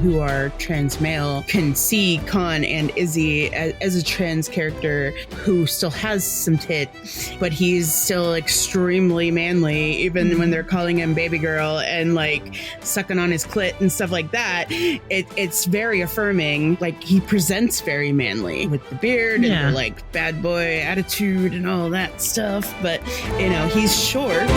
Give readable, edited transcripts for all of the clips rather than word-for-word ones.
who are trans male can see Khan and Izzy as a trans character who still has some tit, but he's still extremely manly, even when they're calling him baby girl and like sucking on his clit and stuff like that. It's very affirming. Like, he presents very manly with the beard and the like bad boy attitude and all that stuff, but you know, he's short.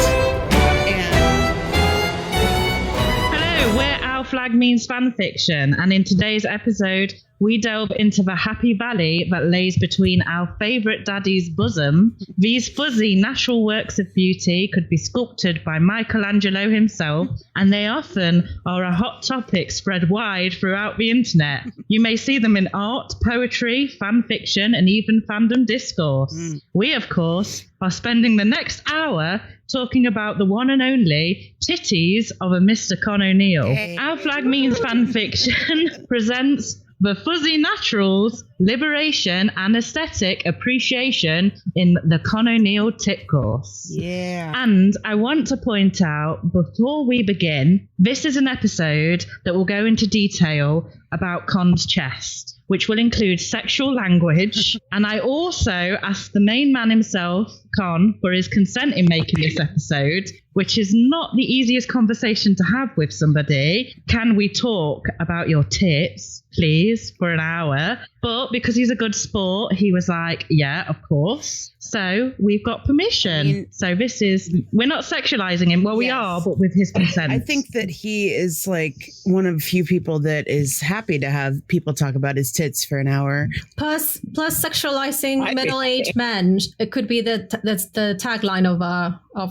Hello, we're Our Flag Means Fanfiction, and in today's episode, we delve into the happy valley that lays between our favourite daddy's bosom. These fuzzy natural works of beauty could be sculpted by Michaelangelo himself, and they often are a hot topic spread wide throughout the internet. You may see them in art, poetry, fan fiction, and even fandom discourse. We, of course, are spending the next hour talking about the one and only titties of a Mr. Con O'Neill. Hey. Our Flag Means Fanfiction presents the fuzzy naturals, liberation, and aesthetic appreciation in the Con O'Neill Tit-course. Yeah. And I want to point out, before we begin, this is an episode that will go into detail about Con's chest, which will include sexual language. And I also asked the main man himself, Con, for his consent in making this episode, which is not the easiest conversation to have with somebody. Can we talk about your tits, please, for an hour? But because he's a good sport, he was like, yeah, of course. So we've got permission. So this is, we're not sexualizing him. Well, we are, but with his consent. I think that he is like one of the few people that is happy to have people talk about his tits for an hour. Plus sexualizing middle-aged men. It could be that's the tagline of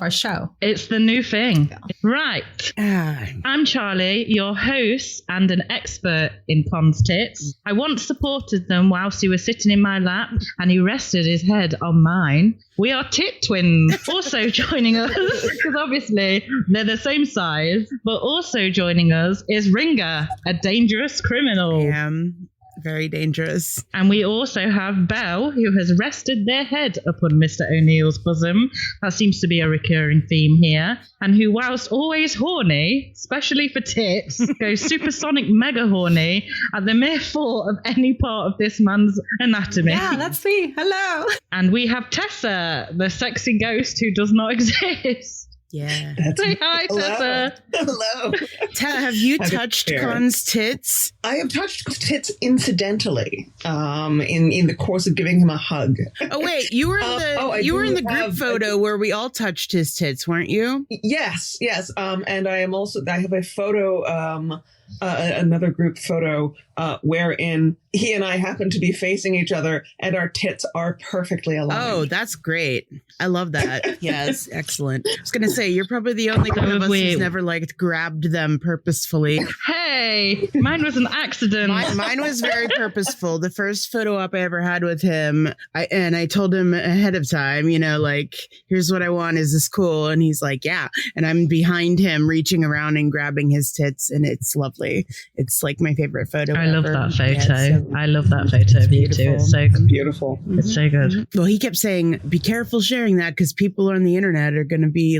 our show. It's the new thing. Right. I'm Charlie, your host and an expert in Con's tits. I once supported them whilst he was sitting in my lap and he rested his head on mine. We are tit twins. Also joining us, because obviously they're the same size, but also joining us is Ringer, a dangerous criminal. I am very dangerous. And we also have Belle, who has rested their head upon Mr. O'Neill's bosom. That seems to be a recurring theme here. And who, whilst always horny, especially for tits, goes supersonic mega horny at the mere thought of any part of this man's anatomy. Yeah, that's me. Hello. And we have Tessa, the sexy ghost who does not exist. Yeah. Say hi, Tessa. Hello. Have you touched Con's tits? I have touched tits incidentally, in the course of giving him a hug. Oh wait, you were in the group photo where we all touched his tits, weren't you? Yes. And I have a photo, another group photo, wherein he and I happen to be facing each other and our tits are perfectly aligned. Oh, that's great. I love that. Yes, excellent. I was going to say, you're probably the only one of us who's never grabbed them purposefully. Hey, mine was an accident. Mine was very purposeful. The first photo op I ever had with him, I told him ahead of time, here's what I want. Is this cool? And he's like, yeah. And I'm behind him reaching around and grabbing his tits, and it's lovely. It's like my favorite photo I ever. love that photo. Yeah, I love that photo of you too. It's so good. Beautiful. It's so good. Well, he kept saying, be careful sharing that because people on the internet are going to be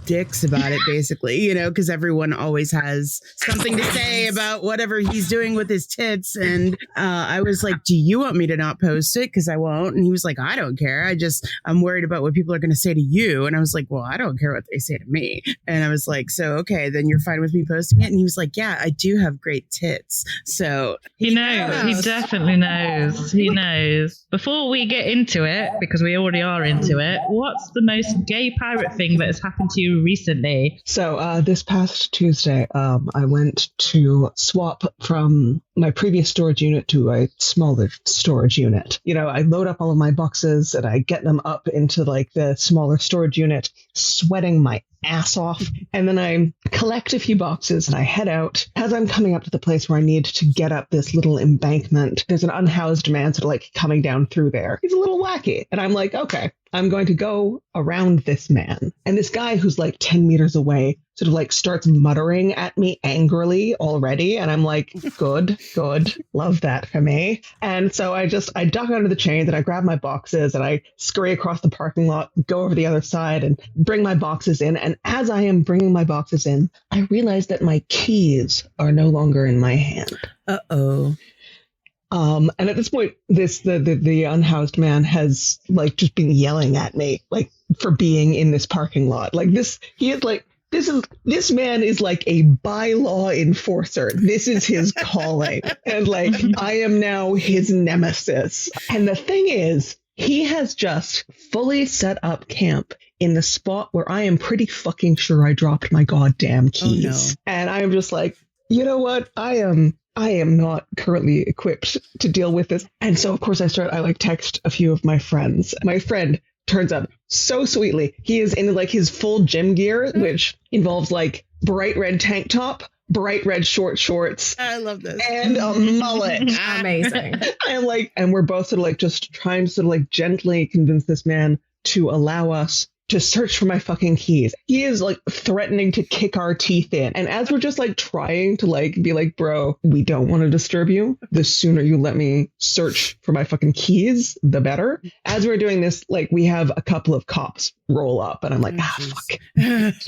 dicks about it, basically, because everyone always has something to say about whatever he's doing with his tits. And I was like, do you want me to not post it? Because I won't. And he was like, I don't care. I'm worried about what people are going to say to you. And I was like, well, I don't care what they say to me. And I was like, so, okay, then you're fine with me posting it. And he was like, yeah, I do have great tits. So he knows. He definitely knows. He knows. Before we get into it, because we already are into it, what's the most gay pirate thing that has happened to you recently? So this past Tuesday, I went to swap from my previous storage unit to a smaller storage unit. I load up all of my boxes and I get them up into the smaller storage unit, sweating my ass off. And then I collect a few boxes and I head out. As I'm coming up to the place where I need to get up this little embankment, there's an unhoused man sort of coming down through there. He's a little wacky. And I'm like, okay, I'm going to go around this man. And this guy who's 10 meters away sort of starts muttering at me angrily already. And I'm like, good, love that for me. And so I duck under the chains and I grab my boxes and I scurry across the parking lot, go over the other side and bring my boxes in. And And as I am bringing my boxes in, I realize that my keys are no longer in my hand. Uh-oh. And at this point, the unhoused man has like just been yelling at me, like, for being in this parking lot. Like this man is like a bylaw enforcer. This is his calling. And like, I am now his nemesis. And the thing is, he has just fully set up camp in the spot where I am pretty fucking sure I dropped my goddamn keys. Oh, no. And I'm just like, you know what? I am not currently equipped to deal with this. And so, of course, I like text a few of my friends. My friend turns up so sweetly. He is in like his full gym gear, which involves like bright red tank top, bright red short shorts. I love this. And a mullet. Amazing. I'm like, and we're both sort of like just trying to sort of like gently convince this man to allow us to search for my fucking keys. He is like threatening to kick our teeth in. And as we're just like trying to like be like, bro, we don't want to disturb you. The sooner you let me search for my fucking keys, the better. As we're doing this, like we have a couple of cops roll up and I'm like, fuck.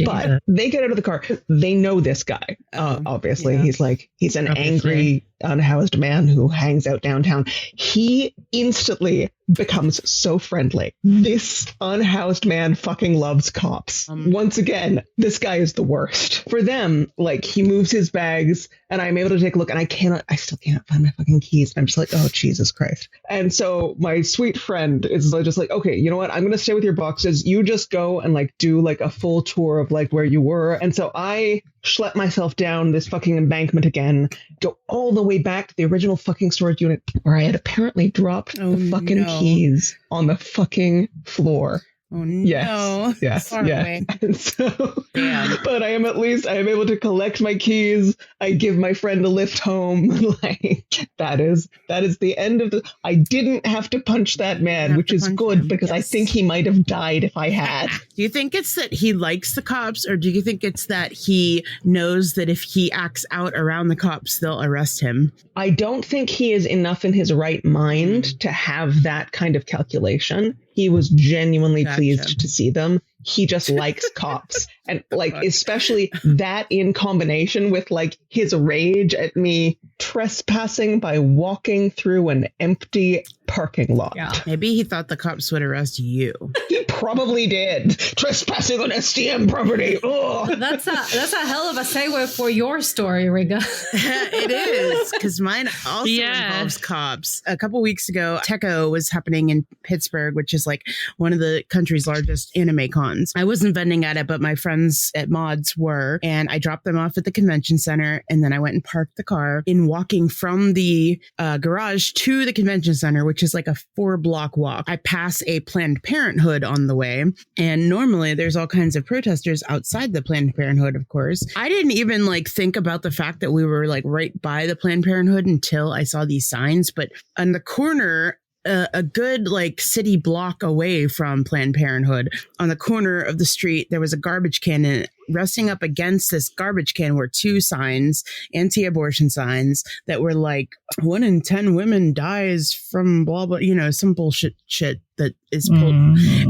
But they get out of the car. They know this guy. Obviously, yeah. He's an angry, unhoused man who hangs out downtown. He instantly becomes so friendly. This unhoused man fucking loves cops. Once again, this guy is the worst. For them, like, he moves his bags and I'm able to take a look and I still can't find my fucking keys. I'm just like, oh, Jesus Christ. And so my sweet friend is just like, okay, you know what? I'm going to stay with your boxes. You just go and like do like a full tour of like where you were. And so I schlep myself down this fucking embankment again, go all the way back to the original fucking storage unit where I had apparently dropped the fucking keys on the fucking floor. Oh no. Yes. And so, but I am able to collect my keys. I give my friend a lift home. Like that is the end of the. I didn't have to punch that man, which is good because I think he might have died if I had. Do you think it's that he likes the cops, or do you think it's that he knows that if he acts out around the cops, they'll arrest him? I don't think he is enough in his right mind to have that kind of calculation. He was genuinely pleased to see them. He just likes cops. And like, especially that in combination with like his rage at me trespassing by walking through an empty parking lot. Yeah. Maybe he thought the cops would arrest you. He probably did. Trespassing on STM property. Ugh. That's a hell of a segue for your story, Riga. It is, because mine also involves cops. A couple weeks ago, Techo was happening in Pittsburgh, which is like one of the country's largest anime cons. I wasn't vending at it, but my friends at Mods were, and I dropped them off at the convention center, and then I went and parked the car. In walking from the garage to the convention center, which is like a 4-block walk, I pass a Planned Parenthood on the way, and normally there's all kinds of protesters outside the Planned Parenthood, of course. I didn't even like think about the fact that we were like right by the Planned Parenthood until I saw these signs, but on the corner, a good like city block away from Planned Parenthood, on the corner of the street, there was a garbage can, and resting up against this garbage can were 2 signs, anti-abortion signs, that were like 1 in 10 women dies from blah, blah, some bullshit shit that is pulled.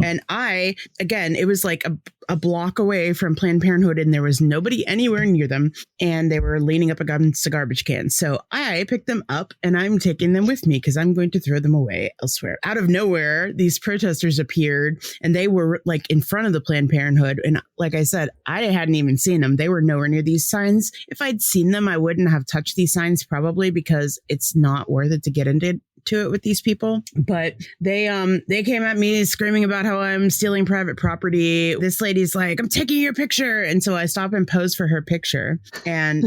And it was like a block away from Planned Parenthood, and there was nobody anywhere near them, and they were leaning up against a garbage can. So I picked them up and I'm taking them with me because I'm going to throw them away elsewhere. Out of nowhere, these protesters appeared, and they were like in front of the Planned Parenthood. And like I said, I hadn't even seen them. They were nowhere near these signs. If I'd seen them, I wouldn't have touched these signs probably, because it's not worth it to get into it with these people. But they came at me screaming about how I'm stealing private property. This lady's like, I'm taking your picture. And so I stop and pose for her picture, and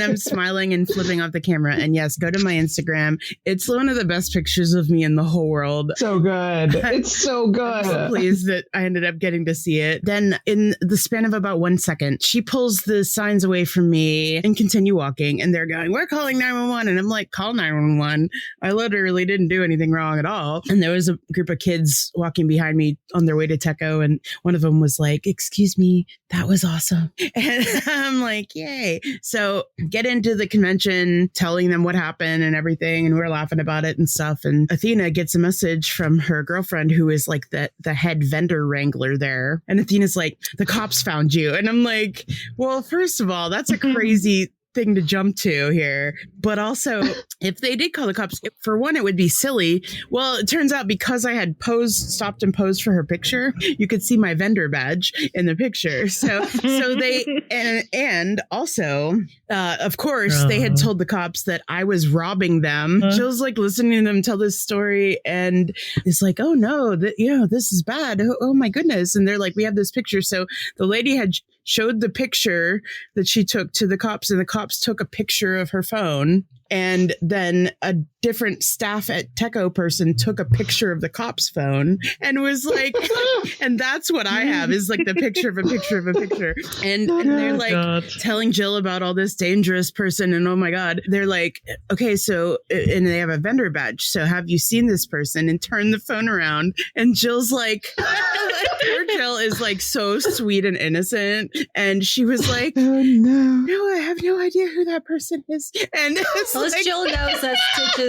I'm smiling and flipping off the camera. And yes, go to my Instagram. It's one of the best pictures of me in the whole world. So good. It's so good. I'm so pleased that I ended up getting to see it. Then in the span of about 1 second, she pulls the signs away from me and continue walking. And they're going, we're calling 911. And I'm like, call 911. I literally clearly didn't do anything wrong at all. And there was a group of kids walking behind me on their way to Techo, and one of them was like, excuse me, that was awesome. And I'm like, yay. So get into the convention, telling them what happened and everything, and we're laughing about it and stuff. And Athena gets a message from her girlfriend, who is like the head vendor wrangler there. And Athena's like, the cops found you. And I'm like, well, first of all, that's a crazy thing to jump to here. But also, if they did call the cops, for one, it would be silly. Well, it turns out because I had stopped and posed for her picture, you could see my vendor badge in the picture. So they, and also, of course, they had told the cops that I was robbing them. Jill's like listening to them tell this story, and it's like, oh no, this is bad. Oh my goodness. And they're like, we have this picture. So the lady had showed the picture that she took to the cops, and the cops took a picture of her phone. And then a different staff at Techo person took a picture of the cop's phone and was like, and that's what I have, is like the picture of a picture of a picture. And they're like telling Jill about all this dangerous person. And oh my God, they're like, okay, so, and they have a vendor badge. So have you seen this person? And turn the phone around. And Jill's like, poor Jill is like so sweet and innocent. And she was like, oh no, I have no idea who that person is. And it's like, Jill knows that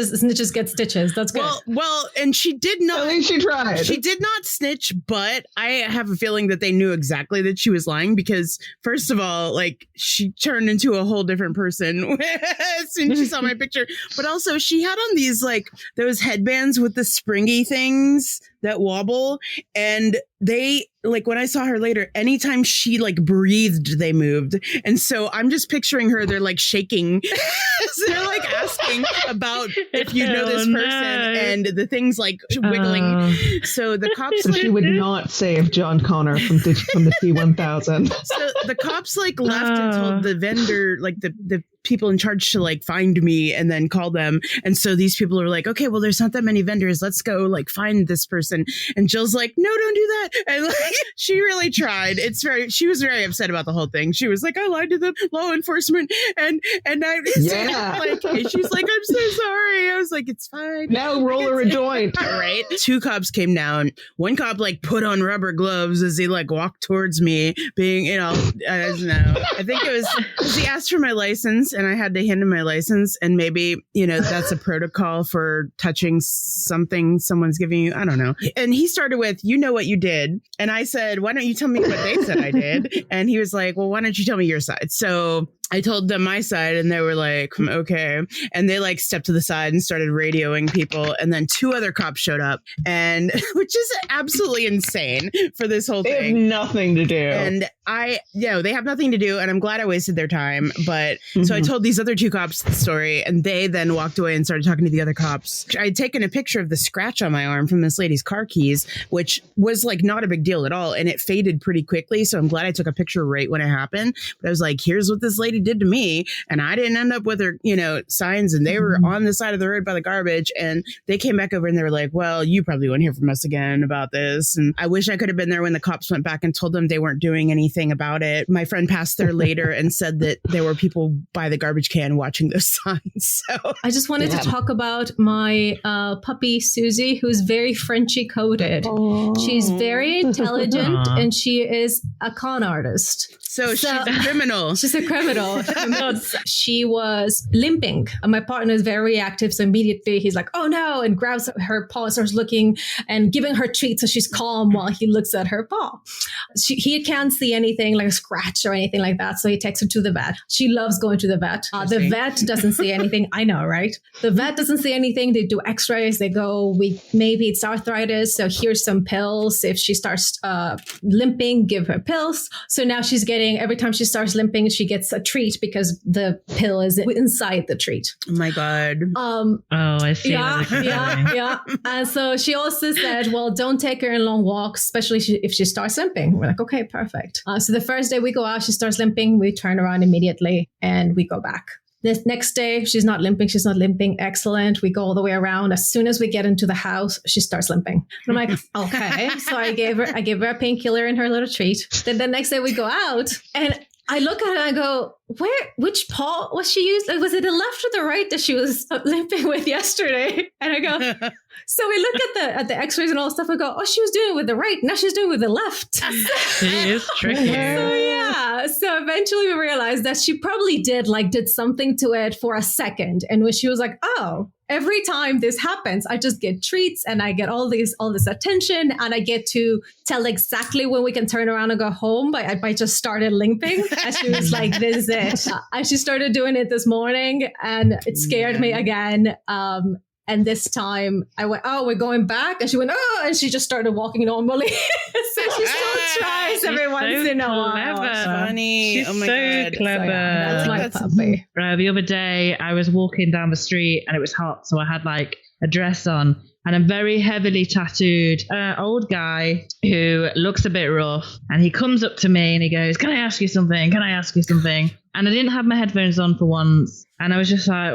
snitches get stitches. That's good. Well, and she did not. I think she tried. She did not snitch, but I have a feeling that they knew exactly that she was lying, because first of all, like, she turned into a whole different person as soon as she saw my picture. But also, she had on these like those headbands with the springy things that wobble, and they, like, when I saw her later, anytime she like breathed, they moved. And so I'm just picturing her, they're like shaking. So they're like asking about if you know this person, and the things like wiggling. So the cops, so she would not save John Connor from the T-1000. So the cops like left and told the vendor, like the people in charge, to like find me and then call them. And so these people are like, okay, well, there's not that many vendors, let's go like find this person. And Jill's like, no, don't do that. And like, she really tried. She was very upset about the whole thing. She was like, I lied to the law enforcement, and I like, and she's like, I'm so sorry. I was like, it's fine. Now roll her a joint. Right. Two cops came down. One cop like put on rubber gloves as he like walked towards me, being, I don't know. I think it was he asked for my license, and I had to hand him my license, and maybe, that's a protocol for touching something someone's giving you. I don't know. And he started with, you know what you did. And I said, why don't you tell me what they said I did? And he was like, well, why don't you tell me your side? So I told them my side, and they were like, okay. And they like stepped to the side and started radioing people. And then two other cops showed up, and which is absolutely insane for this whole thing. They have nothing to do. And they have nothing to do. And I'm glad I wasted their time. But so I told these other two cops the story, and they then walked away and started talking to the other cops. I had taken a picture of the scratch on my arm from this lady's car keys, which was like not a big deal at all. And it faded pretty quickly. So I'm glad I took a picture right when it happened. But I was like, here's what this lady did to me, and I didn't end up with her signs, and they were on the side of the road by the garbage, and they came back over and they were like, well, you probably won't hear from us again about this. And I wish I could have been there when the cops went back and told them they weren't doing anything about it. My friend passed there later and said that there were people by the garbage can watching those signs. So I just wanted to talk about my puppy Susie, who's very Frenchy coded. She's very intelligent, and she is a con artist. So she's a criminal. She's a criminal. She was limping. My partner is very reactive, so immediately he's like, oh no, and grabs her paw and starts looking and giving her treats, so she's calm while he looks at her paw. He can't see anything like a scratch or anything like that, so he takes her to the vet. She loves going to the vet. The vet doesn't see anything. I know, right? The vet doesn't see anything. They do x-rays. They go, maybe it's arthritis, so here's some pills. If she starts limping, give her pills. So now she's getting, every time she starts limping, she gets a treat because the pill is inside the treat. Oh my God. I see. Yeah. And so she also said, well, don't take her in long walks, especially if she starts limping. We're like, okay, perfect. So the first day we go out, she starts limping. We turn around immediately and we go back. The next day, she's not limping. Excellent. We go all the way around. As soon as we get into the house, she starts limping. And I'm like, okay. So I gave her a painkiller and her little treat. Then the next day we go out, and I look at it and I go, which paw was she used? Like, was it the left or the right that she was limping with yesterday? And I go, so we look at the x-rays and all stuff. I go, oh, she was doing it with the right. Now she's doing it with the left. She is tricky. So yeah. So eventually we realized that she probably did something to it for a second. And when she was like, oh, every time this happens, I just get treats and I get all this attention, and I get to tell exactly when we can turn around and go home. But I just started limping, and she was like, "This is it." And she started doing it this morning, and it scared me again. And this time I went, oh, we're going back. And she went, oh, and she just started walking normally. So she still tries every once in a while. Funny. She's oh my so God. clever. So, yeah, that's my puppy. The other day I was walking down the street and it was hot. So I had like a dress on and a very heavily tattooed old guy who looks a bit rough. And he comes up to me and he goes, can I ask you something? Can I ask you something? And I didn't have my headphones on for once. And I was just like,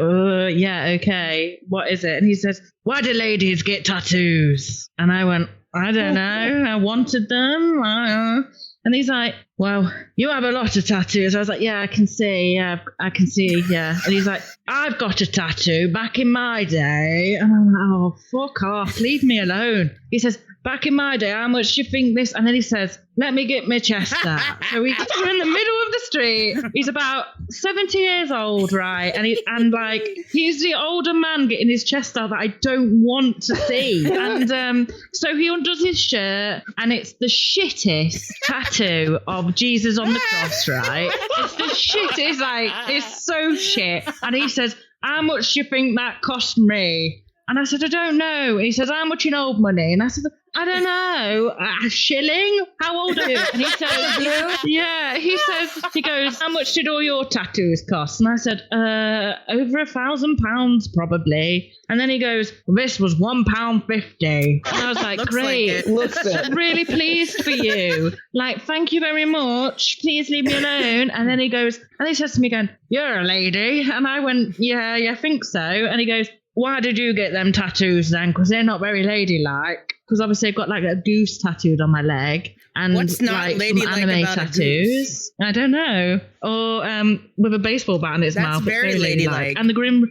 yeah, okay. What is it? And he says, why do ladies get tattoos? And I went, I don't know. I wanted them. I don't know. And he's like, well, you have a lot of tattoos. I was like, yeah, I can see. Yeah, I can see. Yeah. And he's like, I've got a tattoo back in my day. And I'm like, oh, fuck off. Leave me alone. He says, back in my day, how much do you think this? And then he says, let me get my chest out. So we're in the middle of the street. He's about 70 years old, right? And he's the older man getting his chest out that I don't want to see. And so he undoes his shirt, and it's the shittest tattoo of Jesus on the cross, right? It's the shittest, it's so shit. And he says, how much do you think that cost me? And I said, I don't know. And he says, how much in old money? And I said, I don't know. A shilling? How old are you? And he says, yeah, he goes, how much did all your tattoos cost? And I said, over £1,000 probably. And then he goes, well, this was £1.50. And I was like, great. Like really pleased for you. Like, thank you very much. Please leave me alone. And then he goes, and he says to me again, you're a lady. And I went, yeah, I think so. And he goes, why did you get them tattoos then? Because they're not very ladylike. Because obviously I've got like a goose tattooed on my leg. And what's not like ladylike some anime about tattoos. I don't know. Or with a baseball bat in its That's mouth. very ladylike. And the Grim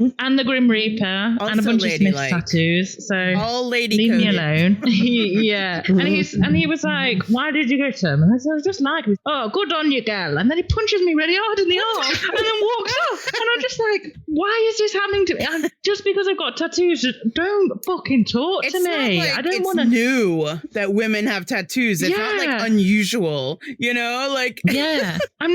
Reaper. Also and a bunch ladylike. of Smith tattoos. So all lady leave me coded. alone. Yeah. And he was like, why did you get them? And I said, I just like them. Oh, good on you, girl. And then he punches me really hard in the arm and then walks off. And I'm just like, why is this happening to me? And just because I've got tattoos, don't fucking talk to me. Not like I don't it's want to. new that women have tattoos. It's not like unusual, you know, like yeah. I'm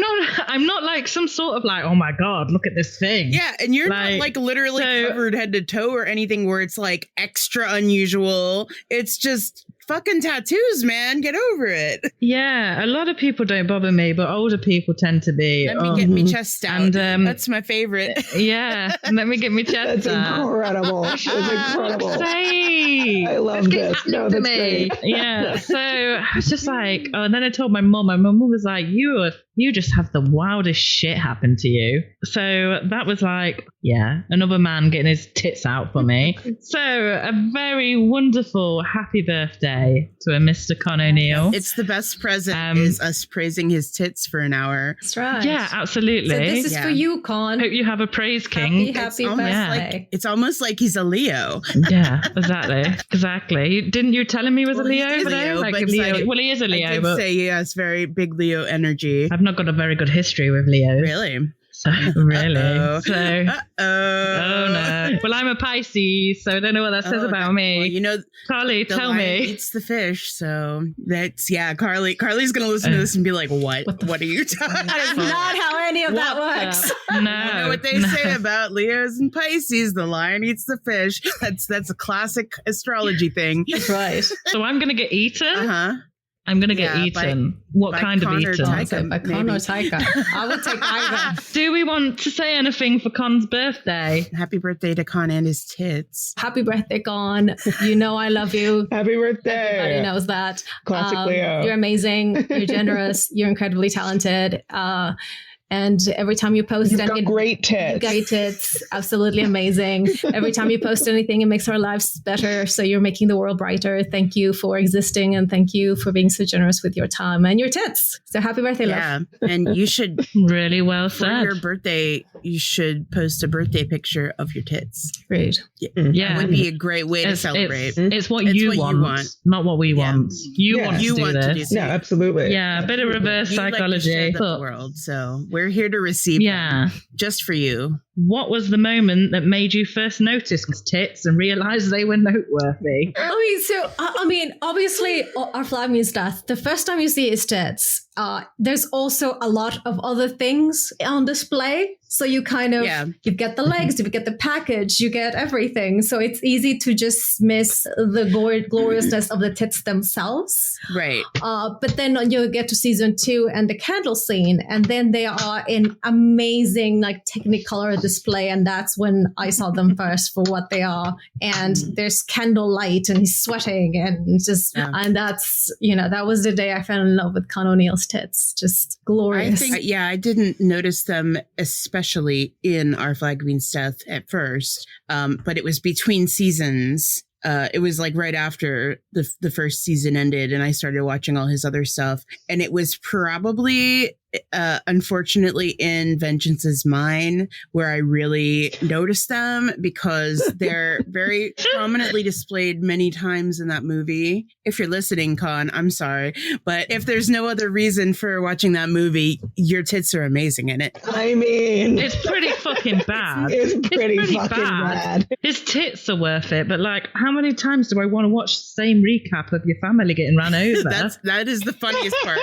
not like some sort of like, oh my God, look at this thing. yeah, and you're not like literally covered head to toe or anything where it's like extra unusual. It's just fucking tattoos, man. Get over it. Yeah, a lot of people don't bother me, but older people tend to be. Let me get me chest out. And that's my favorite. Yeah, let me get me chest That's out. incredible. That's incredible. I love this. No, that's great. Yeah, so I was just like, oh, and then I told my mum, and my mum was like, you just have the wildest shit happen to you. So that was like, yeah, another man getting his tits out for me. So a very wonderful happy birthday to a Mr. Con O'Neill. It's the best present is us praising his tits for an hour. That's right. Yeah, absolutely. So this is for you, Con. Hope you have a praise king. Happy almost birthday. it's almost like he's a Leo. Yeah, exactly. Didn't you tell him he was a Leo? He is a Leo, but it's like, well, he is a Leo. I did but say he has very big Leo energy. I've not got a very good history with Leos. Really? So, really? Uh-oh. So, oh no. Well, I'm a Pisces, so I don't know what that says about me. Well, you know, Carly, the tell lion me. eats the fish, so that's Carly's gonna listen to this and be like, "What? What are you talking That is about?" not how any of that works. No. You know what they say about Leos and Pisces? The lion eats the fish. That's a classic astrology thing. That's right. So I'm gonna get eaten. I'm gonna get eaten. What by kind of Connor eaten? Tyson, By Con or Taika. I would take either. Do we want to say anything for Con's birthday? Happy birthday to Con and his tits. Happy birthday, Con. You know I love you. Happy birthday. Everybody knows that. Classic Leo. You're amazing. You're generous. You're incredibly talented. And every time you post You've got great tits. Great tits. Absolutely amazing. Every time you post anything, it makes our lives better. So you're making the world brighter. Thank you for existing. And thank you for being so generous with your time and your tits. So happy birthday, love. Yeah. And you should, Really well for said. your birthday, you should post a birthday picture of your tits. Great. Yeah. That would be a great way to celebrate. It's what you want, not what we want. You Yeah. want You to do want to this. do No, absolutely. Yeah, a bit of reverse You like to psychology. share that But the world, so we're here to receive yeah. them just for you. What was the moment that made you first notice tits and realize they were noteworthy? Obviously, our flag means death. The first time you see his tits, there's also a lot of other things on display. So you kind of, you get the legs, you get the package, you get everything. So it's easy to just miss the gloriousness of the tits themselves. Right. But then you get to season 2 and the candle scene, and then they are in amazing like Technicolor display, and that's when I saw them first for what they are. And there's candle light, and he's sweating, and just and that's that was the day I fell in love with Con O'Neill's tits. Just glorious. I didn't notice them especially in Our Flag Means Death at first, but it was between seasons. It was like right after the first season ended, and I started watching all his other stuff, and it was probably unfortunately in Vengeance's Mine where I really noticed them, because they're very prominently displayed many times in that movie. If you're listening, Con, I'm sorry, but if there's no other reason for watching that movie, your tits are amazing in it. I mean, it's pretty fucking bad. It's pretty fucking bad. His tits are worth it, but like, how many times do I want to watch the same recap of your family getting run over? That is the funniest part.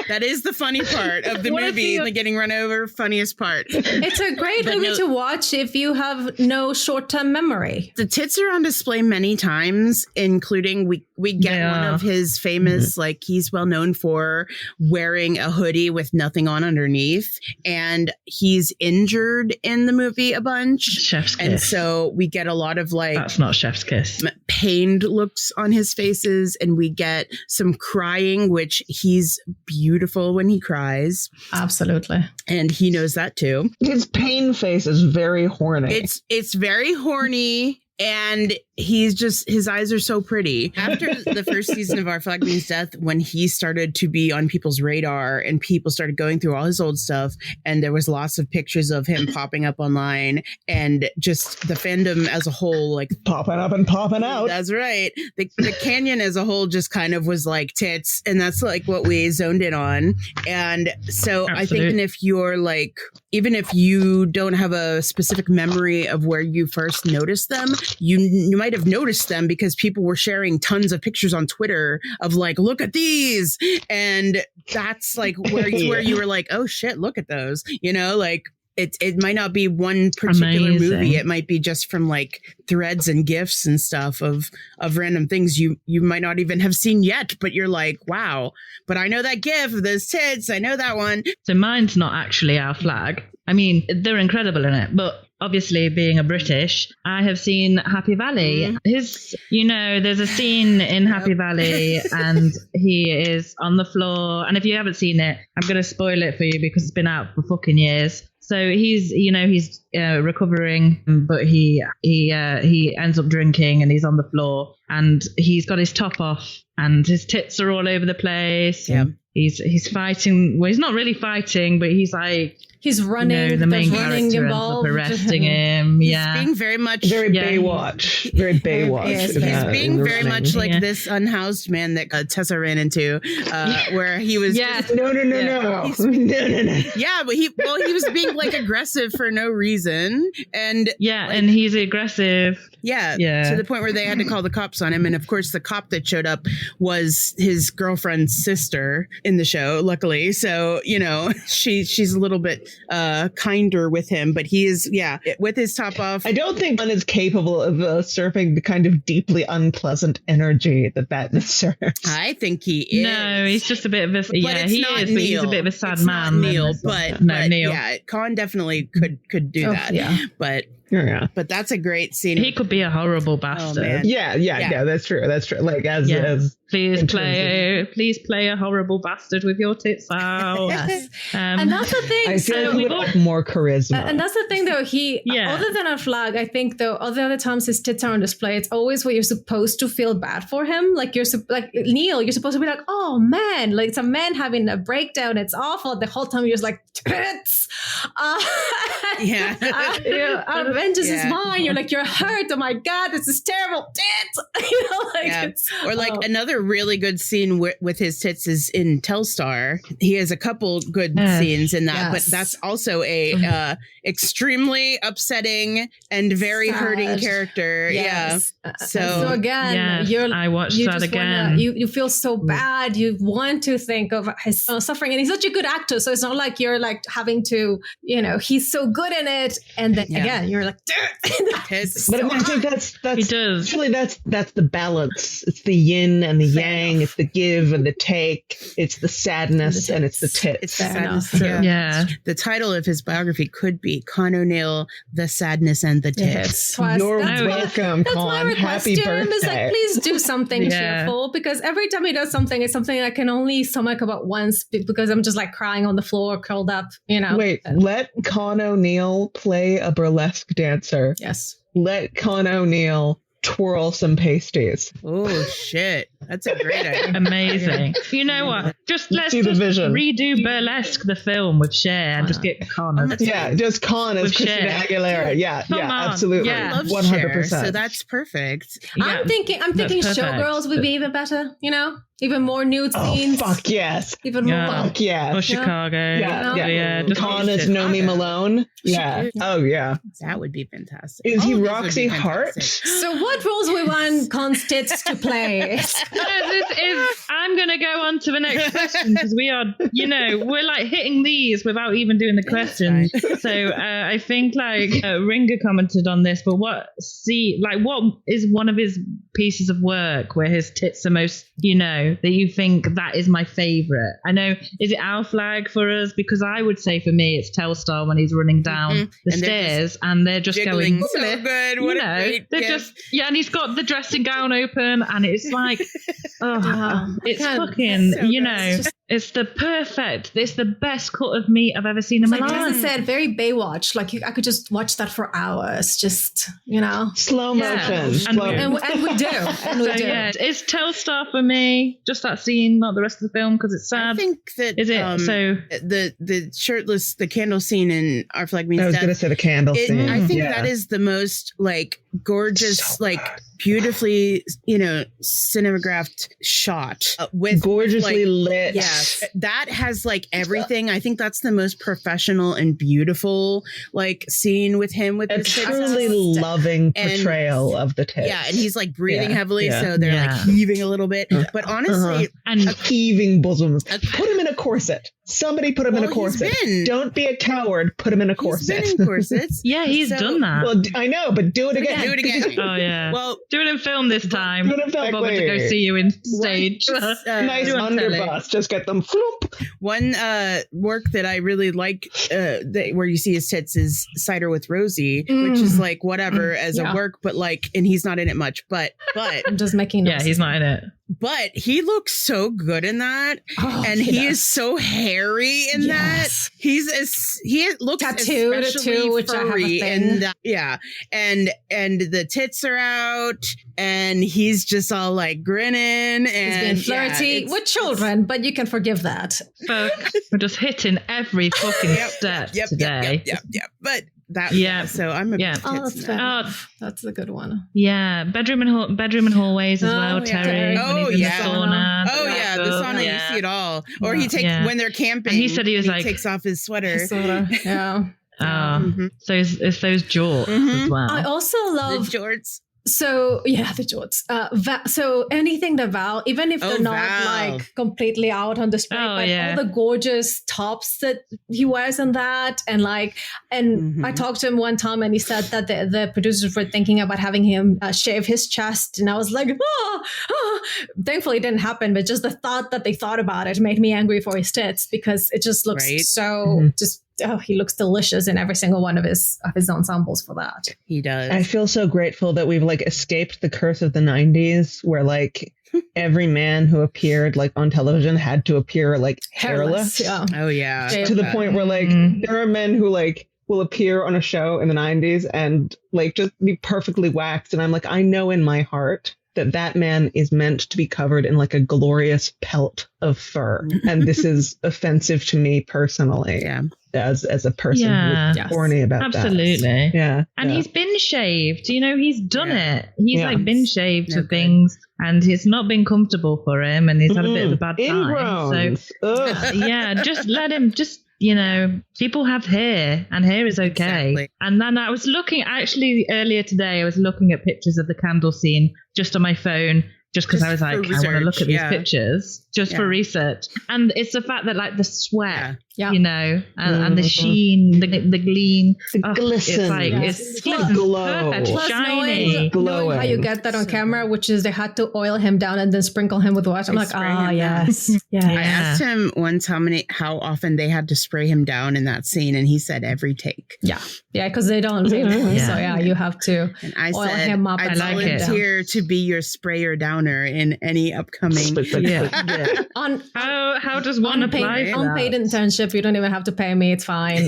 That is the funny part of the movie, the getting run over, funniest part. It's a great movie to watch if you have no short-term memory. The tits are on display many times, including we get one of his famous, like, he's well known for wearing a hoodie with nothing on underneath, and he's injured in the movie a bunch. Chef's kiss. And so we get a lot of like, that's not chef's kiss, pained looks on his faces, and we get some crying, which he's beautiful when he cries. Absolutely. And he knows that too. His pain face is very horny. It's very horny. And his eyes are so pretty. After the first season of Our Flag Means Death, when he started to be on people's radar and people started going through all his old stuff, and there was lots of pictures of him popping up online, and just the fandom as a whole, like popping up and popping out. That's right. The canyon as a whole just kind of was like tits, and that's like what we zoned in on. And so I think if you're like, even if you don't have a specific memory of where you first noticed them, you might have noticed them because people were sharing tons of pictures on Twitter of like, look at these. And that's like where you were like, oh shit, look at those, like it might not be one particular movie. It might be just from like threads and GIFs and stuff of random things you might not even have seen yet, but you're like, wow, but I know that GIF of those tits. I know that one. So mine's not actually Our Flag. I mean, they're incredible in it, but obviously being a British, I have seen Happy Valley. There's a scene in Happy Valley and he is on the floor. And if you haven't seen it, I'm going to spoil it for you because it's been out for fucking years. So he's recovering, but he ends up drinking and he's on the floor and he's got his top off and his tits are all over the place. Yeah. He's fighting. Well, he's not really fighting, but he's like, he's running. The main character ends up arresting him. He's being very Baywatch. Very Baywatch. He's being very much like this unhoused man that Tessa ran into, where he was. No. Yeah, but he was being like aggressive for no reason, and and he's aggressive. To the point where they had to call the cops on him, and of course the cop that showed up was his girlfriend's sister in the show. Luckily, so she's a little bit kinder with him, but he is with his top off. I don't think one is capable of surfing the kind of deeply unpleasant energy that serves. I think he is. No, he's just a bit of a he is, Neil. But he's a bit of a sad man. Not Neil, but Neil. Yeah, Con definitely could do that. Yeah, but that's a great scene. He could be a horrible bastard. Oh, man. Yeah, that's true. Like as Please play a horrible bastard with your tits out. Yes. And that's the thing. I feel like he would have more charisma. And that's the thing, though. Other than a Flag, I think, though, other times his tits are on display, it's always where you're supposed to feel bad for him. Like like Neil, you're supposed to be like, oh man, like it's a man having a breakdown. It's awful. The whole time you're just like, tits. Vengeance is mine. You're like, you're hurt. Oh my God, this is terrible. Tits. Or like another really good scene with his tits is in Telstar. He has a couple good scenes in that, but that's also a extremely upsetting and very hurting character. Yes. Yeah. So again, I watched that again. You feel so bad. You want to think of his suffering, and he's such a good actor. So it's not like you're like having to, he's so good in it, and then again you're like, but I think that's he does. Actually, that's the balance. It's the yin and the yang. It's the give and the take. It's the sadness and it's the tits. It's the sadness. Yeah. The title of his biography could be Con O'Neill, The Sadness and the Tits. You're welcome, Con. My request, Happy birthday. Is like, please do something cheerful, because every time he does something, it's something I can only stomach about once, because I'm just like crying on the floor, curled up, Wait, let Con O'Neill play a burlesque dancer. Yes. Let Con O'Neill twirl some pasties. Oh shit, that's a great idea. Amazing. You know what, let's redo Burlesque the film with Cher and just get Con just Con as Christina Aguilera. Absolutely. I love 100%. Cher, so that's perfect. I'm thinking Showgirls would be even better, even more nude scenes. Fuck yes. Even more. Fuck yes. Or Chicago. Con as Nomi Malone. Yeah. Oh yeah. That would be fantastic. Is he Roxy Hart? So what roles we want Con's tits to play? I'm going to go on to the next question, because we are, we're like hitting these without even doing the questions. So I think Ringa commented on this, but what is one of his pieces of work where his tits are most, that you think that is my favorite? I know, is it Our Flag for us? Because I would say for me it's Telstar when he's running down the stairs and they're just going so good. What a great gift. And he's got the dressing gown open and it's like it's fucking it's the best cut of meat I've ever seen in my life. As I said, very Baywatch. Like I could just watch that for hours. Just slow motion. And we do. It's Telstar for me. Just that scene, not the rest of the film, because it's sad. I think that is it. The shirtless, the candle scene in Our Flag Means I was going to say the candle scene. I think that is the most gorgeous, beautifully, cinematographed shot with gorgeously lit. Yes, that has everything. I think that's the most professional and beautiful scene with him with a truly loving portrayal of the tits. Yeah, and he's breathing heavily, so they're heaving a little bit. But honestly, and heaving bosoms. Put him in a corset. Somebody put him in a corset. Don't be a coward. Put him in a corset. He's been in corsets. He's done that. Well, I know, but do it again. Do it again. Oh yeah. Well, do it in film this time. Do it in film. Bother to go see you in stage. Nice underbust. Just get them. Floop. One work that I really like, where you see his tits, is Cider with Rosie, which is whatever as a work, but and he's not in it much. But I'm just making notes. Yeah, he's not in it. But he looks so good in that, and he is so hairy in that. He looks tattooed too, which I have a thing. And the tits are out, and he's just all grinning and he's being flirty with children, but you can forgive that. We're just hitting every fucking step today. Yep. But that so I'm a that's fair. That's a good one. Yeah, bedroom and hallways as well, Terry. The sauna. The sauna. You see it all. Or he takes when they're camping. And he said he takes off his sweater. Yeah. So it's those jorts as well. I also love the jorts. So the jorts. So anything that Val, even if they're not completely out on display, all the gorgeous tops that he wears on that, and I talked to him one time, and he said that the producers were thinking about having him shave his chest, and I was like, Thankfully, it didn't happen, but just the thought that they thought about it made me angry for his tits, because it just looks so just he looks delicious in every single one of his ensembles for that. He does. I feel so grateful that we've like escaped the curse of the 90s where like every man who appeared like on television had to appear like hairless. Yeah. Oh yeah. To the point where like there are men who like will appear on a show in the 90s and like just be perfectly waxed. And I'm like, I know in my heart that man is meant to be covered in like a glorious pelt of fur. And this is offensive to me personally. Yeah. As a person who's horny about that. Absolutely. Yeah. And he's been shaved. You know, he's done it. He's Yeah. like been shaved for things, and it's not been comfortable for him, and he's had a bit of a bad time. Ingrowns. So yeah, just let him. Just, you know, people have hair, and hair is okay. Exactly. And then I was looking actually earlier today. I was looking at pictures of the candle scene just on my phone. Just because I was like, I want to look at these pictures just for research. And it's the fact that like the sweat, you know, and the sheen, the gleam, the glisten. It's like, it's glow. perfect, Plus shiny. knowing how you get that on camera, which is they had to oil him down and then sprinkle him with water. I'm like, yes. Yeah. I asked him once how often they had to spray him down in that scene, and he said every take. Yeah, because they don't. So you have to and I oil said, him up. I and volunteer to be your sprayer downer in any upcoming. On how does one apply for that? Unpaid internship, you don't even have to pay me. It's fine.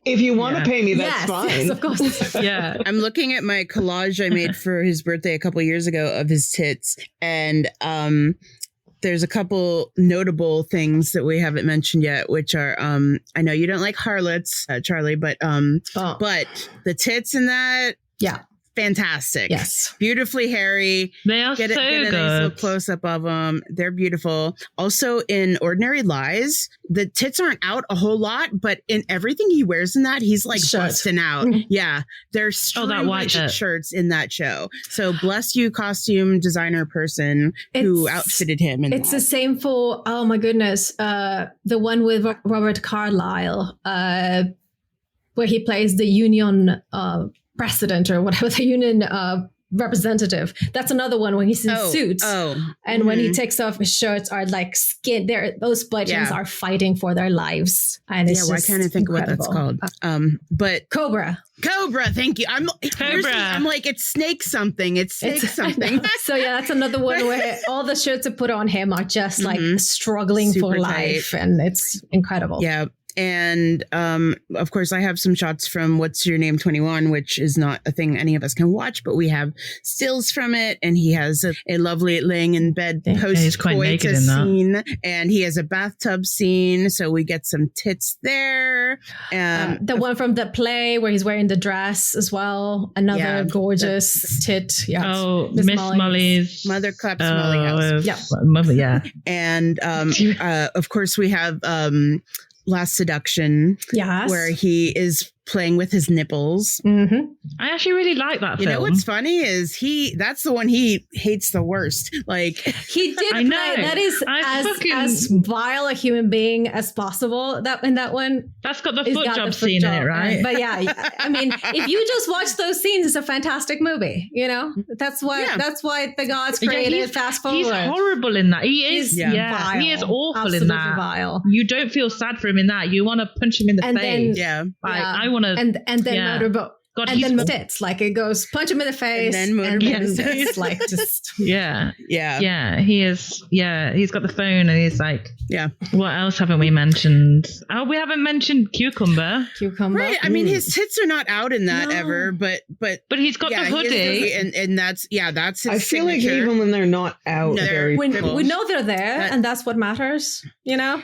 If you want to pay me, that's fine. Yes, of course. Yeah. I'm looking at my collage I made for his birthday a couple years ago of his tits, and there's a couple notable things that we haven't mentioned yet, which are I know you don't like harlots, Charlie, but the tits in that, fantastic. Yes. Beautifully hairy. They are get so a good. nice little close up of them. They're beautiful. Also in Ordinary Lies, the tits aren't out a whole lot, but in everything he wears in that, he's like busting out. Yeah. There's that white shirt. shirts in that show. So bless you, costume designer person who outfitted him. It's the same for, oh my goodness, the one with Robert Carlyle, where he plays the union president or whatever, the union representative. That's another one when he's in suits. And when he takes off, his shirts are like skin. Those buttons are fighting for their lives. And it's why can't I think incredible. of what that's called? But Cobra, thank you. I'm like, it's snake something. It's snake something. So that's another one where all the shirts I put on him are just like struggling Super for life, and it's incredible. Yeah. And of course, I have some shots from What's Your Name 21, which is not a thing any of us can watch, but we have stills from it. And he has a lovely laying in bed post-coitus scene. And he has a bathtub scene. So we get some tits there. The one from the play where he's wearing the dress as well. Another gorgeous tit. Yeah. Oh, Miss Molly's Mother Claps Molly House. Yeah. And of course, we have Last Seduction, where he is playing with his nipples. I actually really like that film. You know what's funny is that's the one he hates the worst. Like he did play, that is as vile a human being as possible. That in that one, that's got the foot job scene in it, right? But I mean, if you just watch those scenes, it's a fantastic movie. You know, that's why the gods created Fast Forward. He's horrible in that. He is. Vile. He is awful Absolutely in that. Vile. You don't feel sad for him in that. You want to punch him in the face. I want to. And then Motorboat. God, and then tits, like it goes punch him in the face, and then tits, like just he is. He's got the phone, and he's like, what else haven't we mentioned? Oh, we haven't mentioned Cucumber. Right. I mean, his tits are not out in that ever, but he's got the hoodie, and that's his I feel like even when they're not out, we know they're there, and that's what matters, you know.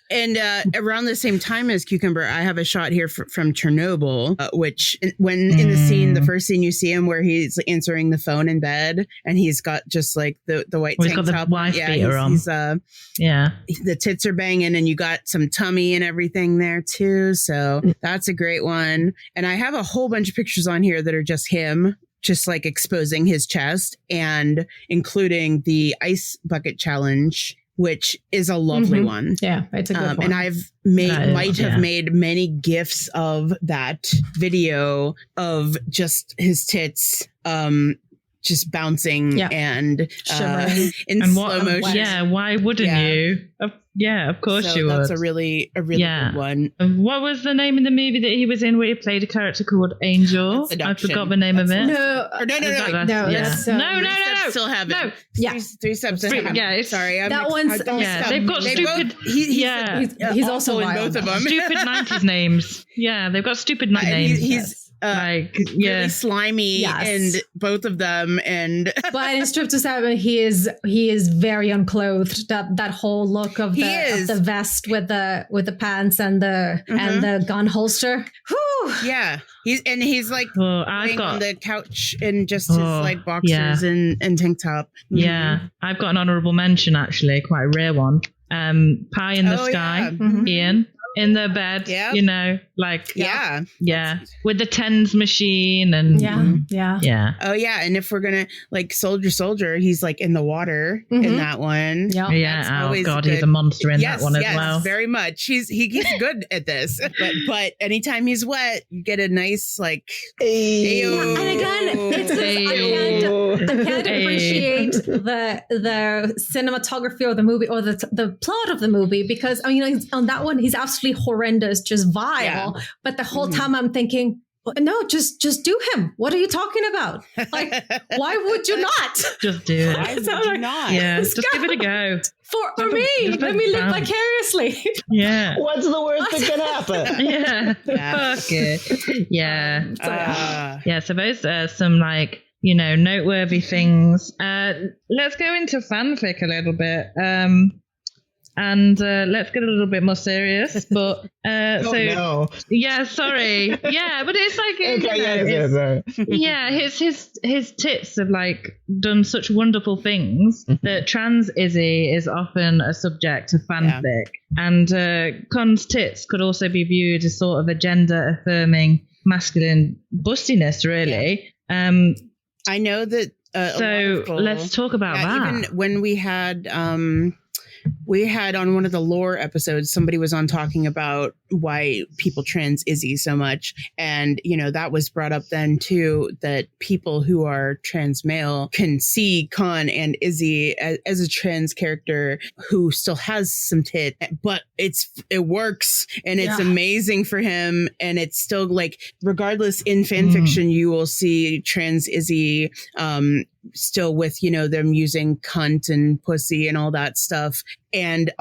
and around the same time as Cucumber, I have a shot here from Chernobyl, which when in the scene, the first scene you see him where he's answering the phone in bed, and he's got just like the white tank top. He's got the wife beater on. The tits are banging, and you got some tummy and everything there too. So that's a great one. And I have a whole bunch of pictures on here that are just him, just like exposing his chest, and including the ice bucket challenge, which is a lovely one. Yeah, it's a good one. And I've made many GIFs of that video of just his tits just bouncing and in slow motion. Yeah, why wouldn't you? Yeah, of course So you would. that's a really Yeah. good one. What was the name of the movie that he was in where he played a character called Angel? I Seduction. forgot the name of it. No, Or no. that's, No. Still have it. No. Yeah. Three steps to Three- heaven. yeah, it's- Sorry, That one's- Yeah, they've got They stupid. both- he's also in wild. both of them. Stupid 90s names. Yeah, they've got stupid names. He's really slimy Yes. and both of them, and But in Strip to Seven, he is very unclothed. That whole look of the vest with the pants and the gun holster. Whew. yeah, he's like laying on the couch in just his like boxers and tank top. Yeah, I've got an honorable mention actually, quite a rare one. Pie in the Sky, Ian. In the bed, you know, like with the tens machine and yeah. Oh yeah, and if we're gonna like Soldier, he's like in the water in that one. Yeah, oh god, he's a monster in that one as well. Very much. He's good at this, but anytime he's wet, you get a nice like. And again, it's I can't appreciate the cinematography of the movie or the plot of the movie, because I mean, on that one he's absolutely horrendous, just vile. But the whole time I'm thinking, no, just do him. What are you talking about? Like, why would you not? Just do it. Why would you not? Yeah, just give it a go. For me, let me live vicariously. Yeah. What's the worst that can happen? Yeah. Fuck it. Yeah. So those are some like, you know, noteworthy things. Let's go into fanfic a little bit. And let's get a little bit more serious, but yeah, sorry, yeah, but it's like his tits have like done such wonderful things that trans Izzy is often a subject of fanfic, and Con's tits could also be viewed as sort of a gender affirming masculine bustiness, really. I know that. So let's talk about that. Even when we had on one of the lore episodes, somebody was on talking about why people trans Izzy so much. And, you know, that was brought up then too, that people who are trans male can see Con and Izzy as a trans character who still has some tit, but it works and it's amazing for him. And it's still like, regardless, in fanfiction, you will see trans Izzy, still with, you know, them using cunt and pussy and all that stuff and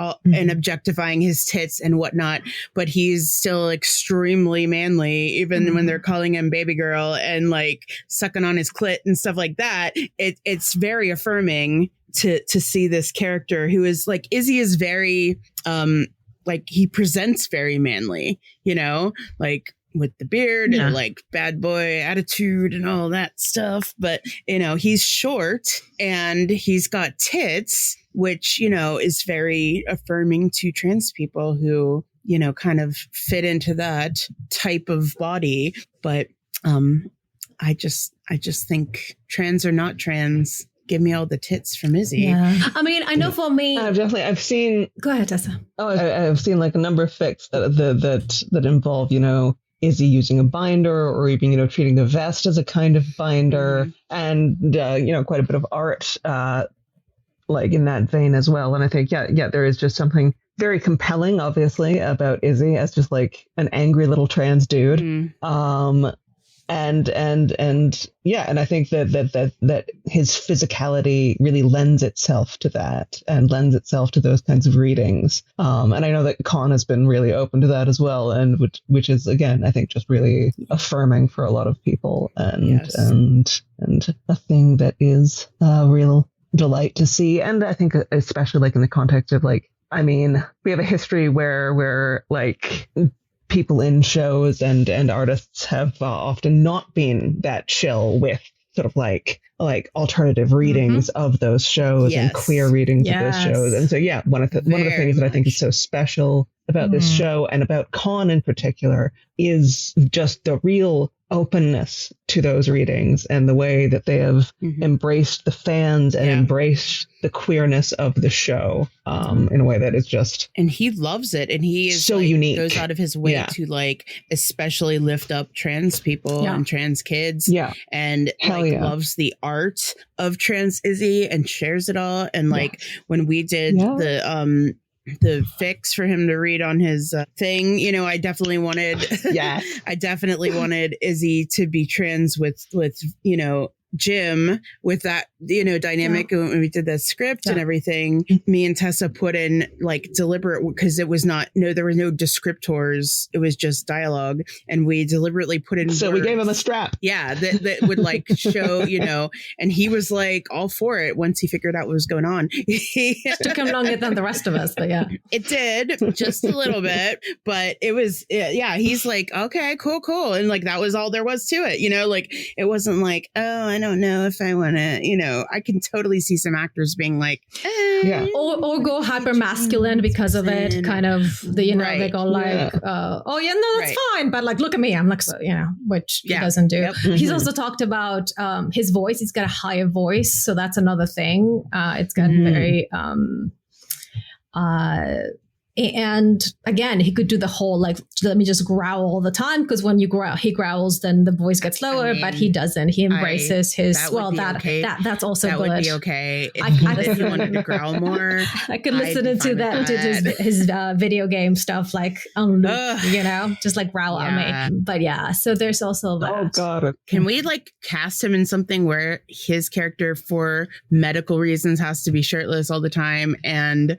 objectifying his tits and whatnot, but he's still extremely manly, even when they're calling him baby girl and like sucking on his clit and stuff like that. It's very affirming to see this character who is like, Izzy is very like he presents very manly, you know, like with the beard and like bad boy attitude and all that stuff. But, you know, he's short and he's got tits, which, you know, is very affirming to trans people who, you know, kind of fit into that type of body. But I just think trans or not trans, give me all the tits from Izzy. Yeah. I mean, I know for me, I've seen. Go ahead, Tessa. Oh, I've seen like a number of fics that involve, you know, Izzy using a binder or even, you know, treating the vest as a kind of binder, and you know, quite a bit of art like in that vein as well. And I think there is just something very compelling, obviously, about Izzy as just like an angry little trans dude. And I think that his physicality really lends itself to that and lends itself to those kinds of readings. And I know that Con has been really open to that as well, and which is, again, I think just really affirming for a lot of people, and a thing that is a real delight to see. And I think especially like in the context of like, I mean, we have a history where like people in shows and artists have often not been that chill with sort of like alternative readings of those shows and queer readings of those shows. And so, one of the things that I think is so special about this show and about Con in particular is just the real openness to those readings and the way that they have embraced the fans and embraced the queerness of the show in a way that is just, and he loves it, and he is so like, unique, goes out of his way to like especially lift up trans people and trans kids, and loves the art of trans Izzy and shares it all. And like when we did the fics for him to read on his thing. You know, I definitely wanted Izzy to be trans with you know, Jim, with that, you know, dynamic. When we did the script and everything, me and Tessa put in like deliberate, because it was there were no descriptors, it was just dialogue, and we deliberately put in so words. We gave him a strap, that would like show, you know, and he was like all for it once he figured out what was going on. It took him longer than the rest of us, but yeah, it did, just a little bit, but it was he's like, okay, cool, and like that was all there was to it, you know, like it wasn't like, oh, I don't know if I want to, you know. I can totally see some actors being like, or go hyper masculine because of it, kind of the, you know, they go like, oh yeah, no, that's fine, but like, look at me, I'm like, so, you know, which he doesn't do. Yep. He's also talked about his voice. He's got a higher voice, so that's another thing. It's got very and again, he could do the whole like, let me just growl all the time, because when he growls, then the voice gets lower. But he doesn't. He embraces his. That's also that good. Would be okay if he wanted to growl more. I could listen into that to his video game stuff, like on loop, you know, just like growl at me. But yeah, so there's also that. Oh God! Can we like cast him in something where his character, for medical reasons, has to be shirtless all the time, and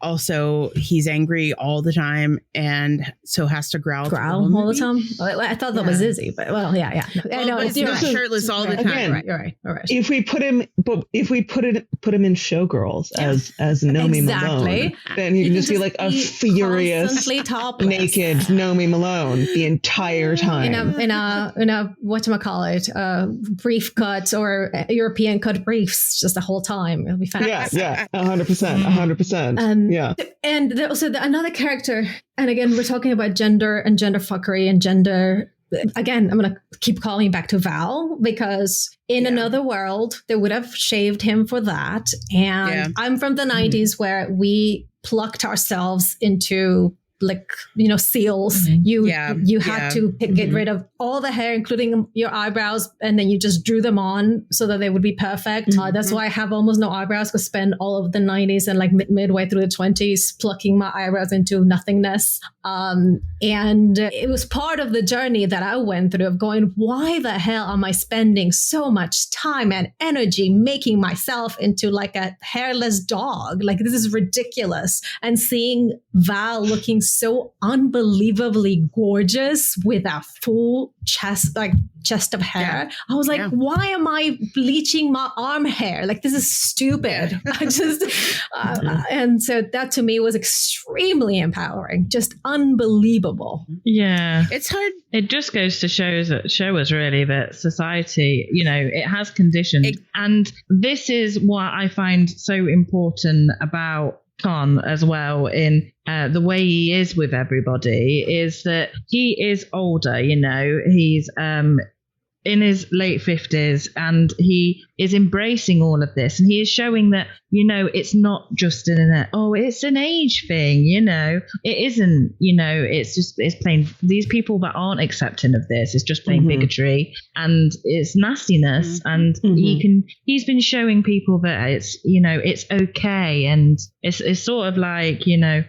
also he's angry all the time, and so has to growl all the time? I thought that was Izzy, but well, yeah. I know it's not shirtless all the time. Again, you're right. All right. If we put him in Showgirls as Nomi Malone, then you can just be like a furious, naked Nomi Malone the entire time in a whatchamacallit, brief cut or European cut briefs, just the whole time. It'll be fantastic. Yeah, 100%. Yeah. And also another character, and again, we're talking about gender and gender fuckery and gender. Again, I'm going to keep calling back to Val, because in another world, they would have shaved him for that. And I'm from the 90s where we plucked ourselves into, like, you know, seals. You had to get rid of all the hair, including your eyebrows, and then you just drew them on so that they would be perfect. That's why I have almost no eyebrows, because I spent all of the 90s and like midway through the 20s plucking my eyebrows into nothingness. And it was part of the journey that I went through of going, why the hell am I spending so much time and energy making myself into like a hairless dog? Like, this is ridiculous. And seeing Val looking so unbelievably gorgeous with a full chest of hair. I was like, why am I bleaching my arm hair? Like, this is stupid. I just, and so that to me was extremely empowering, just unbelievable. Yeah. It's hard. It just goes to show us really that society, you know, it has conditioned. And this is what I find so important about Con as well, in the way he is with everybody, is that he is older, you know, he's in his late 50s, and he is embracing all of this, and he is showing that, you know, it's not just it's an age thing, you know, it isn't, you know, it's plain, these people that aren't accepting of this, it's just plain bigotry and it's nastiness, and he's been showing people that it's, you know, it's okay, and it's sort of like, you know,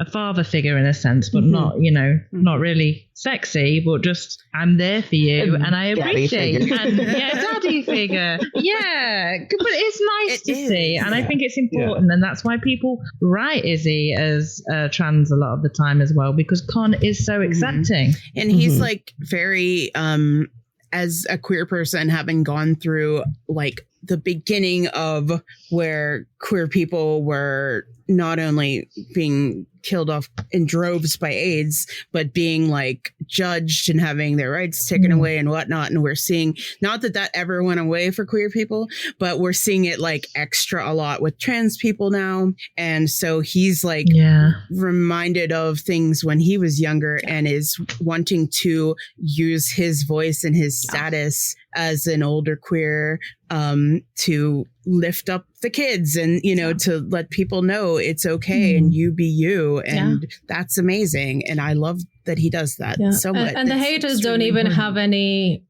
a father figure in a sense, but not, you know, not really sexy, but just, I'm there for you, and I appreciate you. And daddy figure. Yeah, but it's nice to see, and I think it's important, and that's why people write Izzy as trans a lot of the time as well, because Con is so accepting. And he's like very, as a queer person, having gone through like the beginning of where queer people were not only being killed off in droves by AIDS, but being like judged and having their rights taken away and whatnot. And we're seeing, not that ever went away for queer people, but we're seeing it like extra a lot with trans people now. And so he's like reminded of things when he was younger, and is wanting to use his voice and his status as an older queer to lift up the kids, and, you know, to let people know it's okay and you be you. And that's amazing. And I love that he does that so much. And the haters don't even have any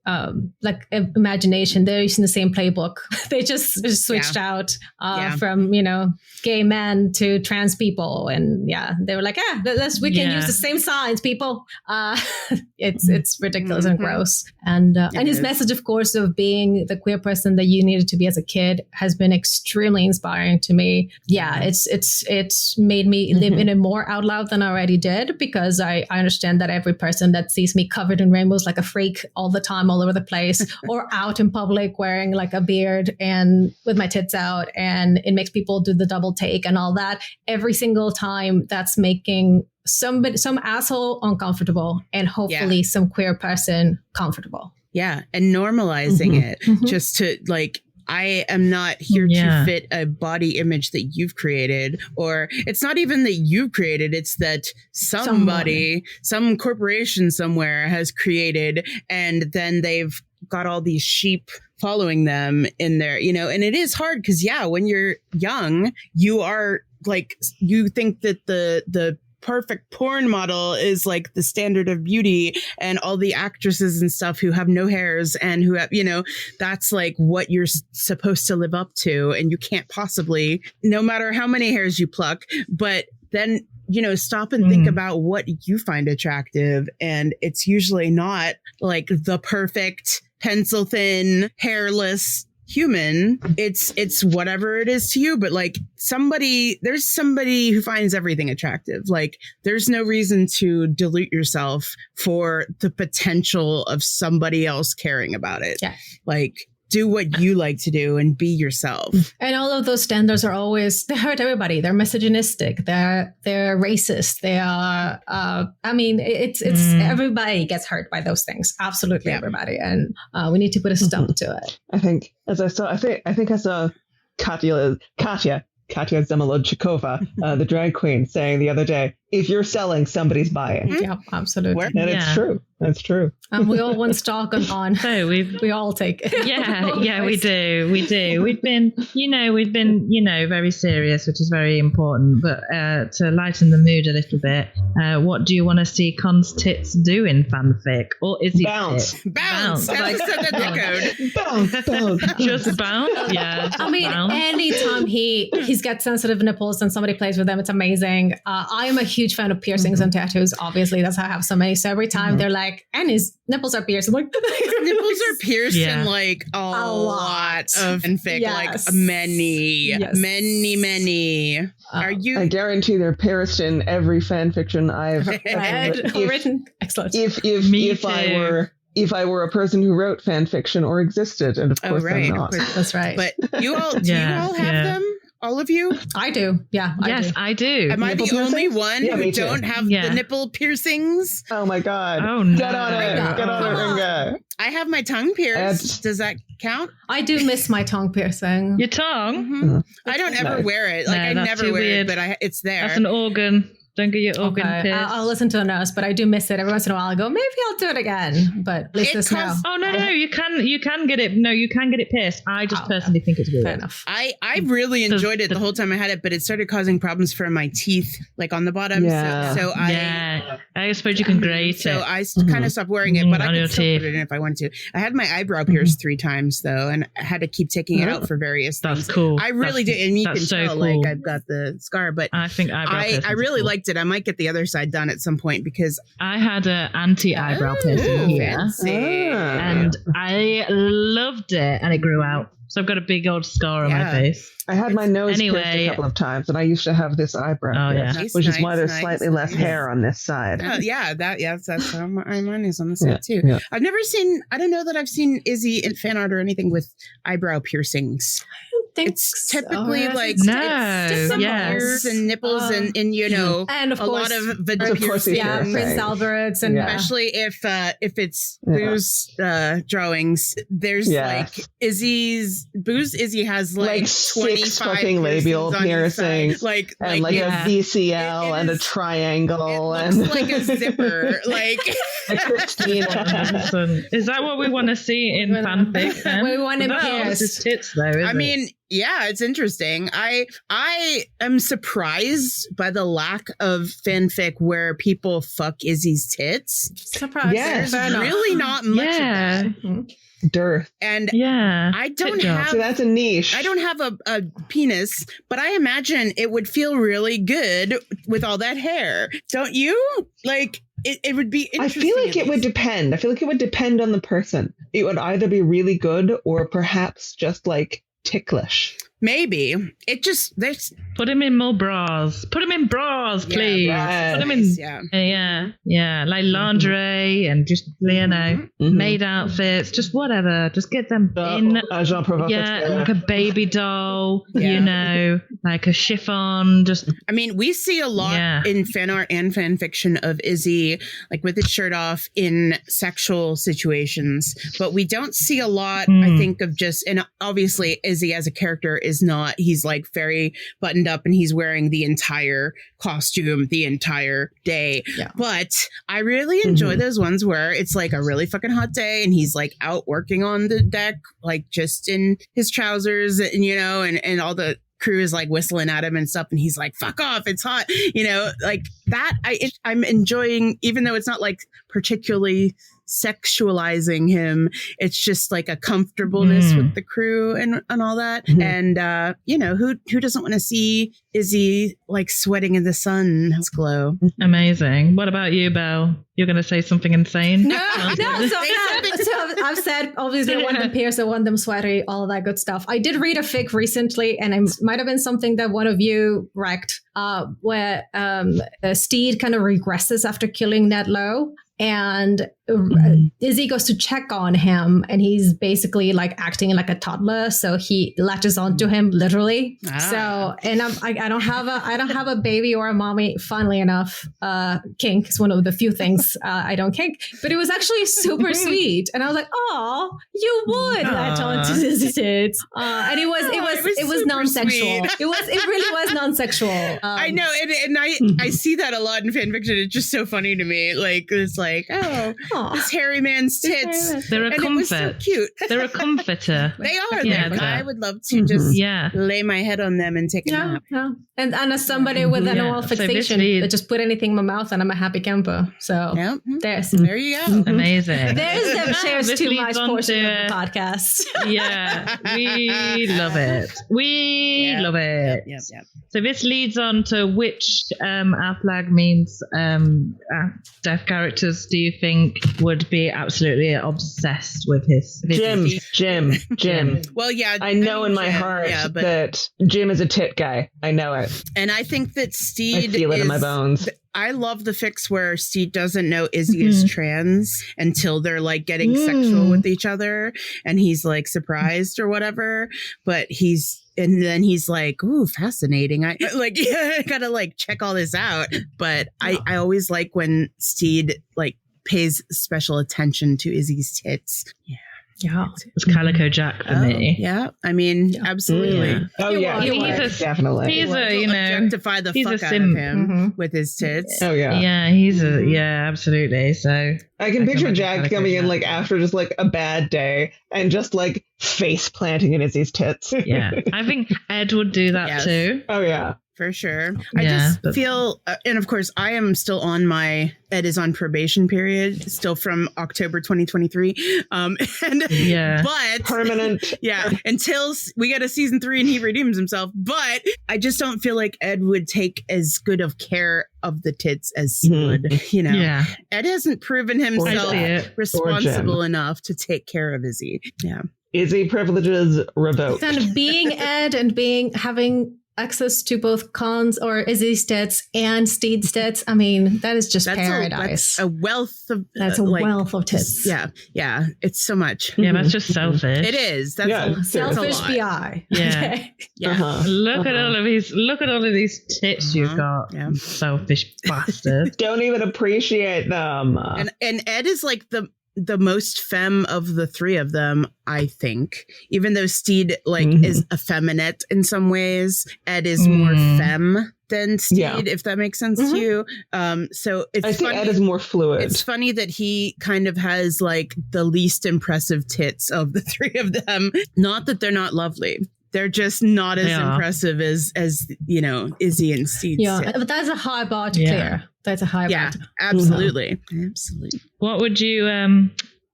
imagination. They're using the same playbook. They just switched out from, gay men to trans people. And they were like, we can use the same signs, people. It's ridiculous and gross. And his message, of course, of being the queer person that you needed to be as a kid has been extremely inspiring to me. Yeah, it's made me live in it more out loud than I already did, because I understand that every person that sees me covered in rainbows like a freak all the time, all over the place, or out in public wearing like a beard and with my tits out, and it makes people do the double take and all that, every single time that's making some asshole uncomfortable, and hopefully some queer person comfortable. Yeah, and normalizing it just to I am not here to fit a body image that you've created, or it's not even that you've created. It's that somebody, some corporation somewhere has created, and then they've got all these sheep following them in there, and it is hard because, when you're young, you are you think that the perfect porn model is like the standard of beauty, and all the actresses and stuff who have no hairs and who have, that's like what you're supposed to live up to. And you can't possibly, no matter how many hairs you pluck, but then, stop and think about what you find attractive. And it's usually not like the perfect pencil thin, hairless human. It's whatever it is to you, but there's somebody who finds everything attractive. There's no reason to dilute yourself for the potential of somebody else caring about it. Do what you like to do and be yourself. And all of those standards are they hurt everybody. They're misogynistic. They're racist. They are, it's everybody gets hurt by those things. Absolutely everybody. And we need to put a stop to it. I think I saw Katya Zemolodchikova, the drag queen, saying the other day, if you're selling, somebody's buying. Yeah, absolutely. And it's true. That's true. And we all want stock on. So we all take it. Yeah, we do. We've been very serious, which is very important. But to lighten the mood a little bit, what do you want to see Con's tits do in fanfic? Or is he bounce? Bounce. Bounce. Just bounce. Yeah. Anytime he's got sensitive nipples and somebody plays with them, it's amazing. I am a huge fan of piercings and tattoos. Obviously, that's how I have so many. So every time they're like, and his nipples are pierced, I'm like, nipples are pierced in a lot of fanfic, many. Are you? I guarantee they're pierced in every fan fiction I've read or written. Excellent. If I were a person who wrote fan fiction or existed, and of course I'm not. That's right. But you all, do you all have them? All of you? I do. Yeah. I do. Am I the only one who don't have the nipple piercings? Oh my God. Oh no. Get on it. Get on it, Ringa. I have my tongue pierced. Does that count? I do miss my tongue piercing. Your tongue? Mm-hmm. I don't ever wear it. I never wear it, but it's there. That's an organ. Don't get your organ pierced. I'll listen to the nurse, but I do miss it every once in a while. I go, maybe I'll do it again. But at least this now. Oh no, you can get it. No, you can get it pierced. I just personally think it's weird. Fair enough. I really enjoyed it the whole time I had it, but it started causing problems for my teeth, on the bottom. Yeah. So I suppose you can grate it. So I kind of stopped wearing it, but I could still put it in if I wanted to. I had my eyebrow pierced 3 times though, and I had to keep taking it out for various things. That's cool. I really did, and you can tell cool. I've got the scar, but I think I really liked it. I might get the other side done at some point because I had an anti-eyebrow piercing here, and I loved it, and it grew out. So I've got a big old scar on my face. I had my nose pierced a couple of times, and I used to have this eyebrow pierced, which is why there's slightly less hair on this side. That's how mine is on the side too. Yeah. I've never seen. I don't know that I've seen Izzy in fan art or anything with eyebrow piercings. It's typically ears and nipples and and of a course, lot of vagina piercings. Prince Albert's, and especially if it's Boo's drawings. There's Izzy has 6 fucking labial piercings, a VCL and a triangle, it looks like a zipper, Is that what we want to see in fanfic? We want him pierced. Tits, though. Yeah, it's interesting. I am surprised by the lack of fanfic where people fuck Izzy's tits. Surprise. Yes. There's really not much of that. Dearth. And Yeah. I don't Tit job. have So that's a niche. I don't have a penis, but I imagine it would feel really good with all that hair. Don't you? Like it would be interesting. I feel like at it would least. depend. I feel like it would depend on the person. It would either be really good or perhaps just like ticklish. Maybe. It just there's Put him in more bras. Put him in bras, Yeah, please. bras. Put him in. yeah. Yeah. Like lingerie and just, you know, Mhm. maid outfits, just whatever. Just get them in. Agent provocateur. Yeah, like a baby doll, Yeah. you know, like a chiffon. Just I mean, we see a lot Yeah. in fan art and fan fiction of Izzy, like with his shirt off in sexual situations, but we don't see a lot, I think, of just, and obviously Izzy as a character is not, he's like very buttoned up and he's wearing the entire costume the entire day. Yeah. But I really enjoy those ones where it's like a really fucking hot day and he's like out working on the deck, like just in his trousers and, you know, and all the crew is like whistling at him and stuff and he's like, fuck off, it's hot, you know, like that. I'm enjoying, even though it's not like particularly sexualizing him, it's just like a comfortableness with the crew and all that. And you know, who doesn't want to see Izzy like sweating in the sun's glow? amazing. What about you, Belle? You're going to say something insane? No. So I've said obviously I want them pierced, I want them sweaty, all of that good stuff. I did read a fic recently, and it might have been something that one of you wrecked, where Steed kind of regresses after killing Ned Lowe. And Izzy goes to check on him, and he's basically like acting like a toddler, so he latches onto him literally. So, and I don't have a baby or a mommy. Funnily enough, kink is one of the few things I don't kink. But it was actually super sweet, and I was like, "Oh, you would latch onto Izzy's tits." And it was non-sexual. sweet. It really was non-sexual. I know, and I see that a lot in fan fiction. It's just so funny to me. Like it's like, oh, this hairy man's tits. They're a And it was so comfort. cute. They're a comforter. They are. Yeah, Like, they're- I would love to just Yeah. lay my head on them and take a nap. Yeah. And as somebody with an Yeah. oral So this fixation, leads- I just put anything in my mouth and I'm a happy camper. So Yeah. there you go. Amazing. there's the shares This too leads much on portion to- of the podcast. Yeah, we love it. We love it. Yep. So this leads on to which our Flag Means deaf characters do you think would be absolutely obsessed with his Jim. Well, yeah. I know in my Jim, heart yeah, but that Jim is a tit guy. I know it. and I think that I Steed feel it in my is- bones. I love the fix where Steed doesn't know Izzy is trans until they're like getting sexual with each other, and he's like surprised or whatever. But and then he's like, "Ooh, fascinating!" I gotta like check all this out. But I always like when Steed like pays special attention to Izzy's tits. Yeah. It's Calico Jack for me. Yeah, I mean, absolutely. Yeah. Oh You yeah, are. He's You are. definitely. He's a, you know, Objectify the he's a fuck out of simp. him with his tits. Oh yeah. Yeah, he's a, yeah, absolutely. So I can picture imagine Jack Calico coming in Jack. like after just like a bad day and just like face planting in Izzy's tits. yeah, I think Ed would do that Yes. too. Oh yeah. For sure. I Yeah, just but- feel, and of course, I am still on my Ed is on probation period, still from October 2023. Yeah. But Permanent. yeah, until we get a season 3 and he redeems himself. But I just don't feel like Ed would take as good of care of the tits as he would. You know, Yeah, Ed hasn't proven I himself see it. responsible enough to take care of Izzy. Yeah. Izzy privileges revoked. Kind of being Ed and having access to both Cons or Izzy's tits and Steed's tits. I mean, that is just paradise. That's a wealth of That's a like, wealth of tits. Yeah. It's so much. yeah, that's just selfish. It is. That's Yeah. a, Selfish that's a lot. BI. Yeah. Okay. Yeah. Uh-huh. Look at all of these tits you've got. Yeah. You selfish bastard. Don't even appreciate them. And Ed is like the most femme of the three of them, I think. Even though Steed is effeminate in some ways, Ed is more femme than Steed, if that makes sense to you. So it's I think funny. Ed is more fluid. It's funny that he kind of has like the least impressive tits of the three of them. Not that they're not lovely. They're just not as They are. impressive as Izzy and Steed's Yeah, tits. but that's a high bar to Yeah. clear. That's a high bar. Yeah, To absolutely. Absolutely. What would you,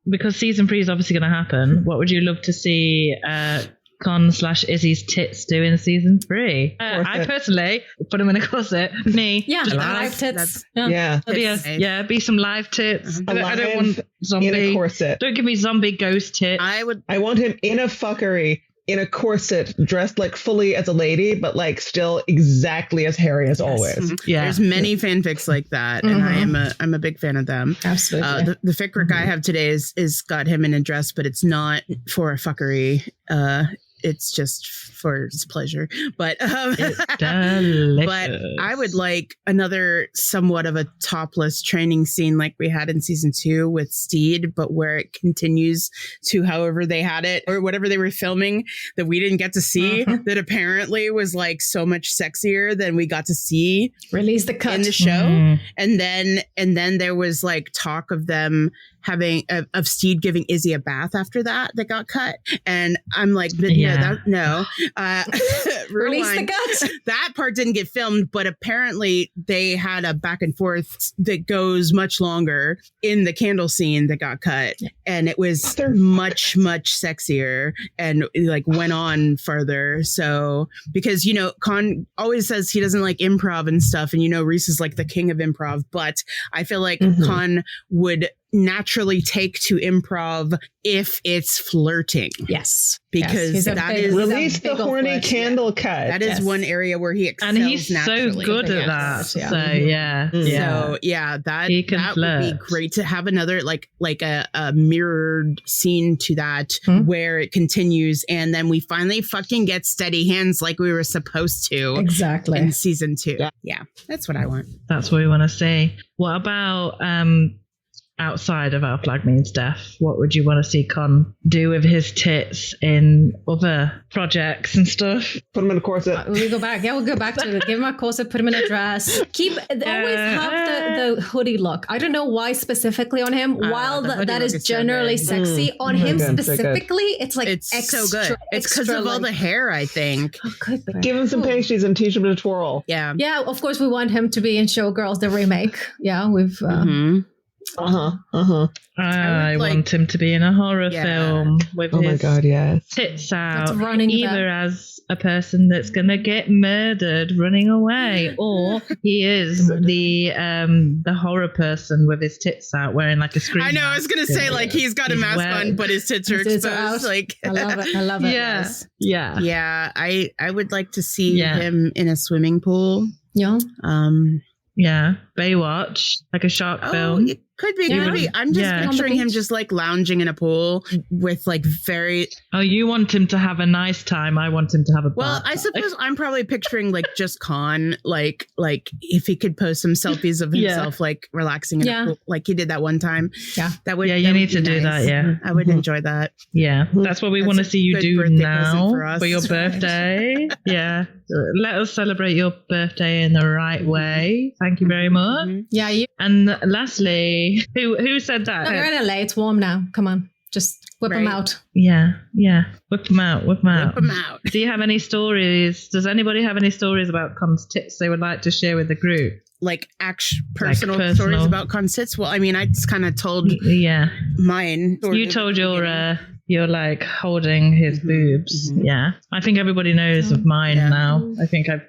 because season 3 is obviously going to happen, what would you love to see Con/Izzy's tits do in season 3? I personally put them in a corset. Me. Yeah, just live tits. Yeah. Yeah. Be some live tits. I don't Alive want zombie. in a corset. Don't give me zombie ghost tits. I want him in a fuckery, in a corset, dressed like fully as a lady, but like still exactly as hairy as always. Yeah. There's many fanfics like that, and I'm a big fan of them. Absolutely. The fic work I have today is got him in a dress, but it's not for a fuckery. It's just for his pleasure. But It's delicious. but I would like another somewhat of a topless training scene like we had in season 2 with Steed, but where it continues to however they had it or whatever they were filming that we didn't get to see, that apparently was like so much sexier than we got to see Release the cut. in the show. And then there was like talk of them having of Steed giving Izzy a bath after that got cut, and I'm like, Release rewind. the cut. That part didn't get filmed, but apparently they had a back and forth that goes much longer in the candle scene that got cut, and it was much sexier and like went on further. So because Con always says he doesn't like improv and stuff, and Reese is like the king of improv, but I feel like Con would naturally take to improv if it's flirting. Yes. Because that is release the horny candle cut. That is one area where he excels, and he's naturally. so good at that. Yeah. So yeah. So yeah, that would be great to have another like a mirrored scene to that where it continues, and then we finally fucking get steady hands like we were supposed to. Exactly. In season 2. Yeah, that's what I want. That's what we want to see. What about outside of Our Flag Means Death? What would you want to see Con do with his tits in other projects and stuff? Put him in a corset. We'll go back. Yeah, we'll go back to it. Give him a corset, put him in a dress. Always have the hoodie look. I don't know why specifically on him. While that is generally sexy, on him specifically, it's like it's so good. It's because of all the hair, I think. Oh, good. Give him some pasties and teach him to twirl. Yeah. Yeah, of course we want him to be in Showgirls, the remake. Yeah, we've... I want him to be in a horror film with his tits out, either as a person that's gonna get murdered running away, or he is the horror person with his tits out wearing like a screen. I know, I was gonna say like he's got a mask on, but his tits are exposed. Like I love it. Yeah, yes. yeah. I would like to see him in a swimming pool. Yeah. Yeah, Baywatch, like a shark film. It could be. I'm just picturing him just like lounging in a pool with like very... Oh, you want him to have a nice time. I want him to have a Well, I suppose I'm probably picturing like just Con, like if he could post some selfies of himself like relaxing in a pool, like he did that one time. Yeah. That would. Yeah, you need to do that. Yeah. I would enjoy that. Yeah. That's what we want to see you do now for your birthday. Yeah. Let us celebrate your birthday in the right way. Thank you very much. Yeah. And lastly, who said that? No, they're in LA. It's warm now. Come on. Just whip them out. Yeah. Whip them out. Whip them out. Do you have any stories? Does anybody have any stories about Con's tits they would like to share with the group? Like personal stories about Con's tits? Well, I mean, I just kind of told mine. You told you're like holding his boobs. Yeah. I think everybody knows of mine now. I think I've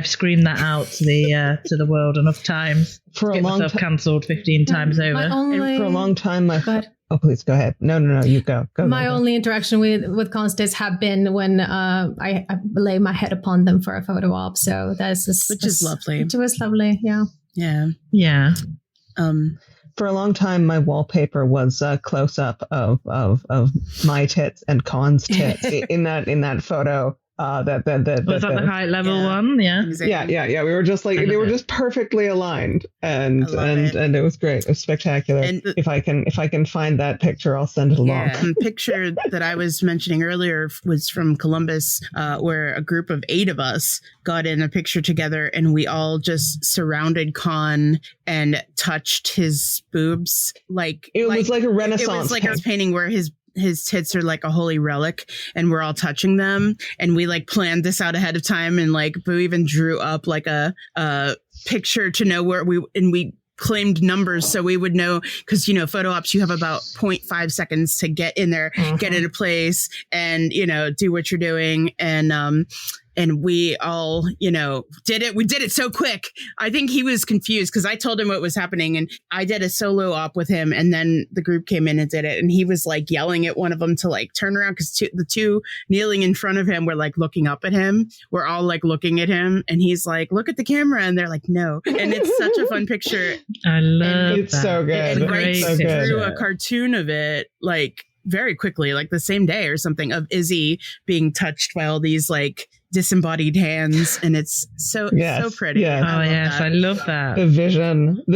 screamed that out to the world enough times. For a long time, cancelled 15 times over. And for a long time, oh, please go ahead. No, you go. My only interaction with Con's tits have been when I lay my head upon them for a photo op. So which is lovely. It was lovely. Yeah. Yeah. For a long time, my wallpaper was a close up of my tits and Con's tits in that photo. Was that the high level one? Yeah. Exactly. Yeah. We were just like they were just perfectly aligned, and it was great. It was spectacular. And if I can find that picture, I'll send it along. Yeah, the picture that I was mentioning earlier was from Columbus, where a group of 8 of us got in a picture together, and we all just surrounded Con and touched his boobs. Like it was like a Renaissance. It was like a painting where his his tits are like a holy relic and we're all touching them. And we like planned this out ahead of time. And like Boo even drew up like a picture to know where we claimed numbers so we would know, because photo ops, you have about 0.5 seconds to get in there, get into place, and do what you're doing. And we all did it. We did it so quick. I think he was confused because I told him what was happening, and I did a solo op with him, and then the group came in and did it, and he was like yelling at one of them to like turn around, because the two kneeling in front of him were like looking up at him. We're all like looking at him, and he's like, look at the camera, and they're like, no. And it's such a fun picture. I love It's so good. And writes so good. through a cartoon of it like very quickly, like the same day or something, of Izzy being touched by all these like disembodied hands, and it's so pretty. Yes. I love that. The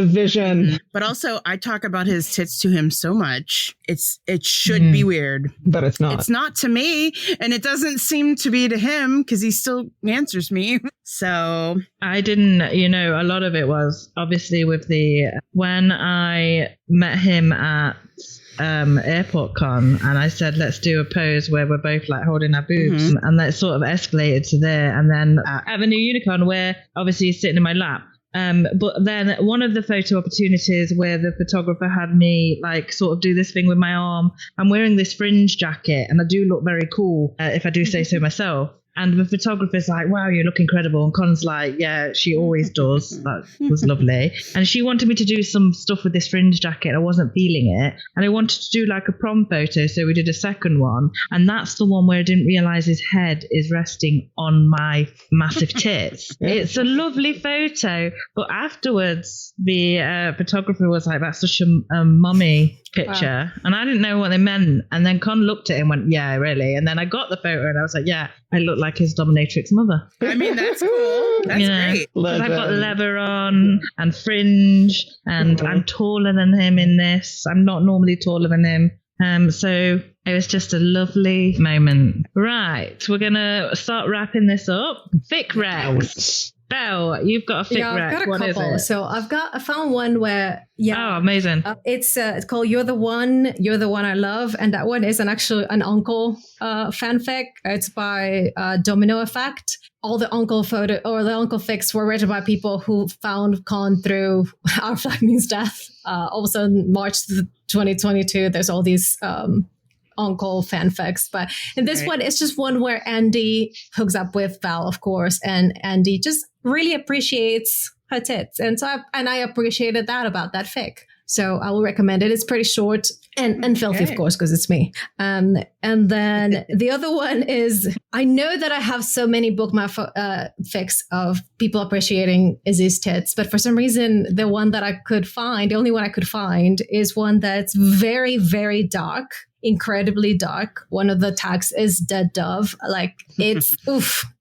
vision. But also, I talk about his tits to him so much. It should be weird, but it's not. It's not to me, and it doesn't seem to be to him because he still answers me. So I didn't, a lot of it was obviously with when I met him at airport con, and I said, let's do a pose where we're both like holding our boobs, and that sort of escalated to there. And then Avenue Unicorn, where obviously he's sitting in my lap. But then one of the photo opportunities where the photographer had me like sort of do this thing with my arm, I'm wearing this fringe jacket and I do look very cool, if I do say so myself. And the photographer's like, wow, you look incredible. And Con's like, yeah, she always does. That was lovely. And she wanted me to do some stuff with this fringe jacket. I wasn't feeling it. And I wanted to do like a prom photo. So we did a second one. And that's the one where I didn't realize his head is resting on my massive tits. It's a lovely photo. But afterwards, the photographer was like, that's such a mummy picture. Wow. And I didn't know what they meant. And then Con looked at it and went, yeah, really. And then I got the photo and I was like, yeah, I look like his dominatrix mother. I mean, that's cool. That's great. Because I've got leather on and fringe, and I'm taller than him in this. I'm not normally taller than him. So it was just a lovely moment. Right. We're going to start wrapping this up. Fic Rex. Belle, you've got a fic I've got a what couple. Is it? So I found one where Oh, amazing. It's called You're the One I Love, and that one is an uncle fanfic. It's by Domino Effect. All the uncle fics were written by people who found Con through Our Flag Means Death. Also in March 2022, there's all these uncle fanfics, but in this one, it's just one where Andy hooks up with Val, of course, and Andy just really appreciates her tits, and so I appreciated that about that fic. So I will recommend it. It's pretty short and filthy, of course, because it's me. And then the other one is, I know that I have so many bookmark fics of people appreciating Izzy's tits, but for some reason, the one that I could find, the only one I could find, is one that's very, very dark. Incredibly dark. One of the tags is dead dove. Like it's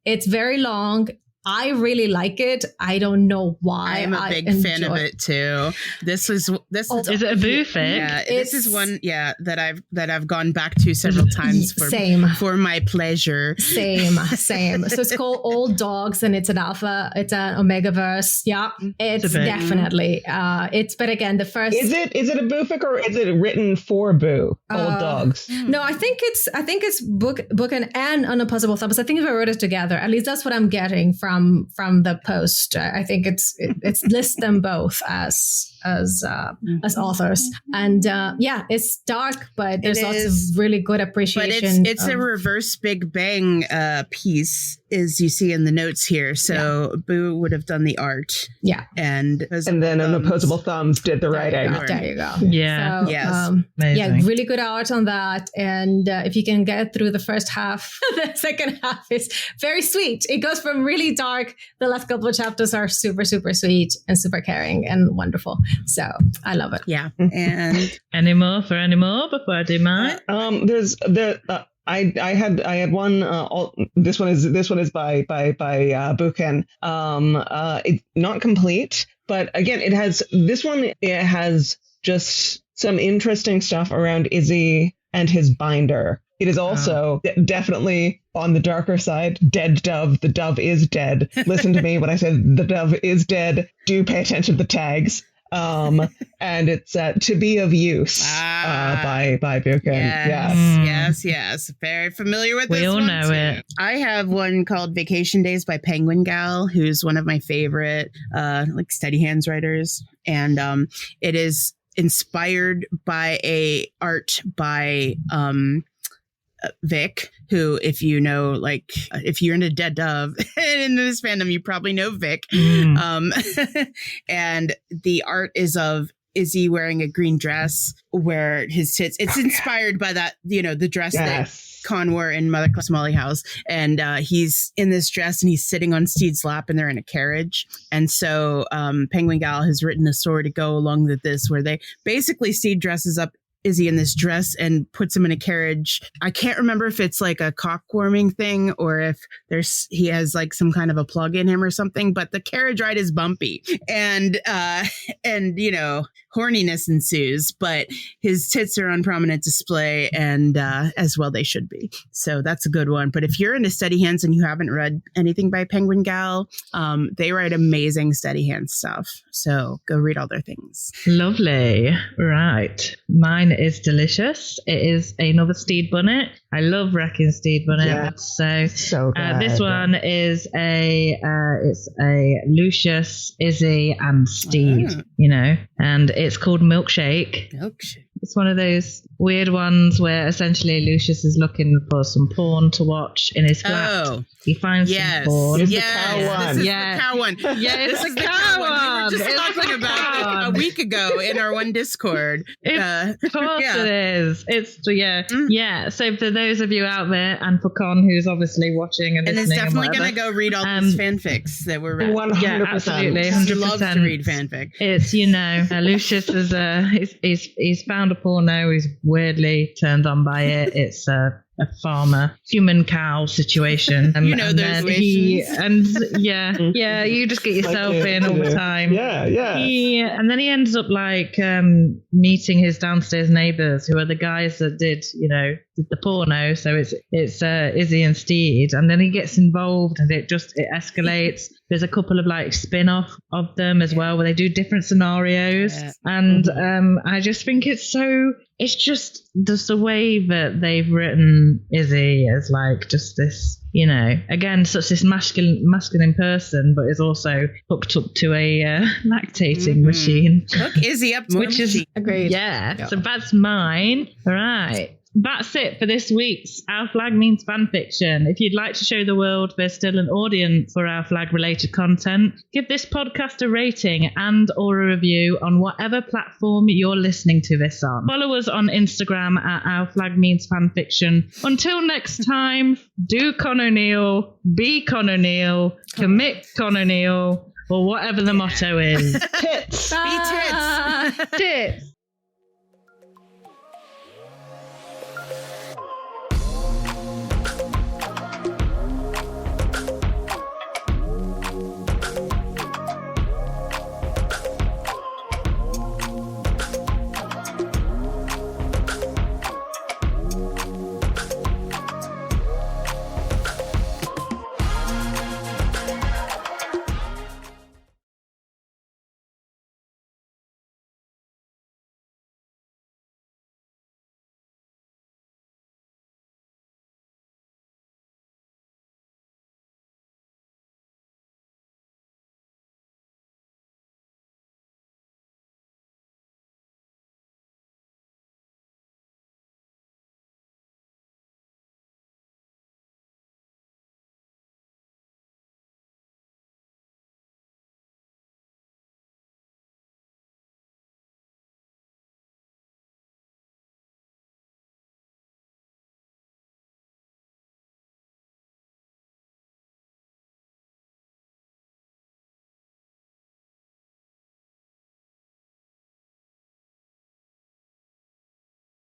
it's very long. I really like it. I don't know why. I'm a big fan of it too. This is it a Boo fic? Yeah, this is one that I've gone back to several times for my pleasure. Same. So it's called Old Dogs, and it's an alpha. It's an omega verse. Yeah, it's definitely. But again, the first is it a Boo fic, or is it written for Boo? Old Dogs. No, I think it's Buukkin and unopposablethumbs. I think if I wrote it together, at least that's what I'm getting from the post. I think it's lists them both as authors, and it's dark, but there's lots of really good appreciation. But it's a reverse Big Bang piece, as you see in the notes here. So Boo would have done the art, and then unopposablethumbs did the writing. There you go. Yeah, so, really good art on that. And if you can get through the first half, the second half is very sweet. It goes from really dark. The last couple of chapters are super, super sweet and super caring and wonderful. So I love it. Yeah. And any more before I do mine? I had one. This one is by Buukkin. It's not complete, but again, it has just some interesting stuff around Izzy and his binder. It is also definitely on the darker side. Dead dove. The dove is dead. Listen to me when I said the dove is dead. Do pay attention to the tags. And it's To Be of Use by Buukkin. Yes. Very familiar with this We all one know too. it. I have one called Vacation Days by Penguin Gal, who's one of my favorite like steady hands writers. And it is inspired by a art by Vic, who, if you know, like, if you're into Dead Dove and in this fandom, you probably know Vic. And the art is of Izzy wearing a green dress where his tits, it's inspired by that, you know, the dress that Con wore in Mother Class Molly House. And he's in this dress and he's sitting on Steed's lap and they're in a carriage. And so Penguin Gal has written a story to go along with this, where they basically, Steed dresses up Izzy in this dress and puts him in a carriage. I can't remember if it's like a cock warming thing or if he has like some kind of a plug in him or something, but the carriage ride is bumpy and you know, horniness ensues, but his tits are on prominent display and as well they should be. So that's a good one. But if you're into steady hands and you haven't read anything by Penguin Gal, they write amazing steady hand stuff. So go read all their things. Lovely. Right. Mine is delicious. It is another Steed Bonnet. I love wrecking Steed Bonnet. Yeah. So good. This one is it's a Lucius, Izzy, and Steed. You know, and it's called Milkshake. It's one of those weird ones where essentially Lucius is looking for some porn to watch in his flat. He finds some porn. This is the cow one. This is the cow one. Yeah, this is the cow one. We were just talking about it a week ago in our one Discord. Of course it is. It's yeah. So for those of you out there, and for Con, who's obviously watching and listening, it's definitely going to go read all these fanfics that were read. 100%. Yeah, absolutely, 100%. He loves to read fanfic. It's, you know, Lucius is he's found a porno. He's weirdly turned on by it. It's a farmer human cow situation. You know those situations. You just get yourself in all the time. And then he ends up like meeting his downstairs neighbors, who are the guys that did the porno. So it's Izzy and Steed, and then he gets involved and it escalates. There's a couple of like spin-off of them as well, where they do different scenarios. And I just think it's just the way that they've written Izzy as like just this, you know, again, such this masculine person, but is also hooked up to a lactating machine. Hook Izzy up to which is agreed. Yeah, so that's mine. All right. That's it for this week's Our Flag Means Fanfiction. If you'd like to show the world there's still an audience for our flag-related content, give this podcast a rating and or a review on whatever platform you're listening to this on. Follow us on Instagram at Our Flag Means Fanfiction. Until next time, do Con O'Neill, be Con O'Neill, commit Con O'Neill, or whatever the motto is. Tits! Be tits! Tits!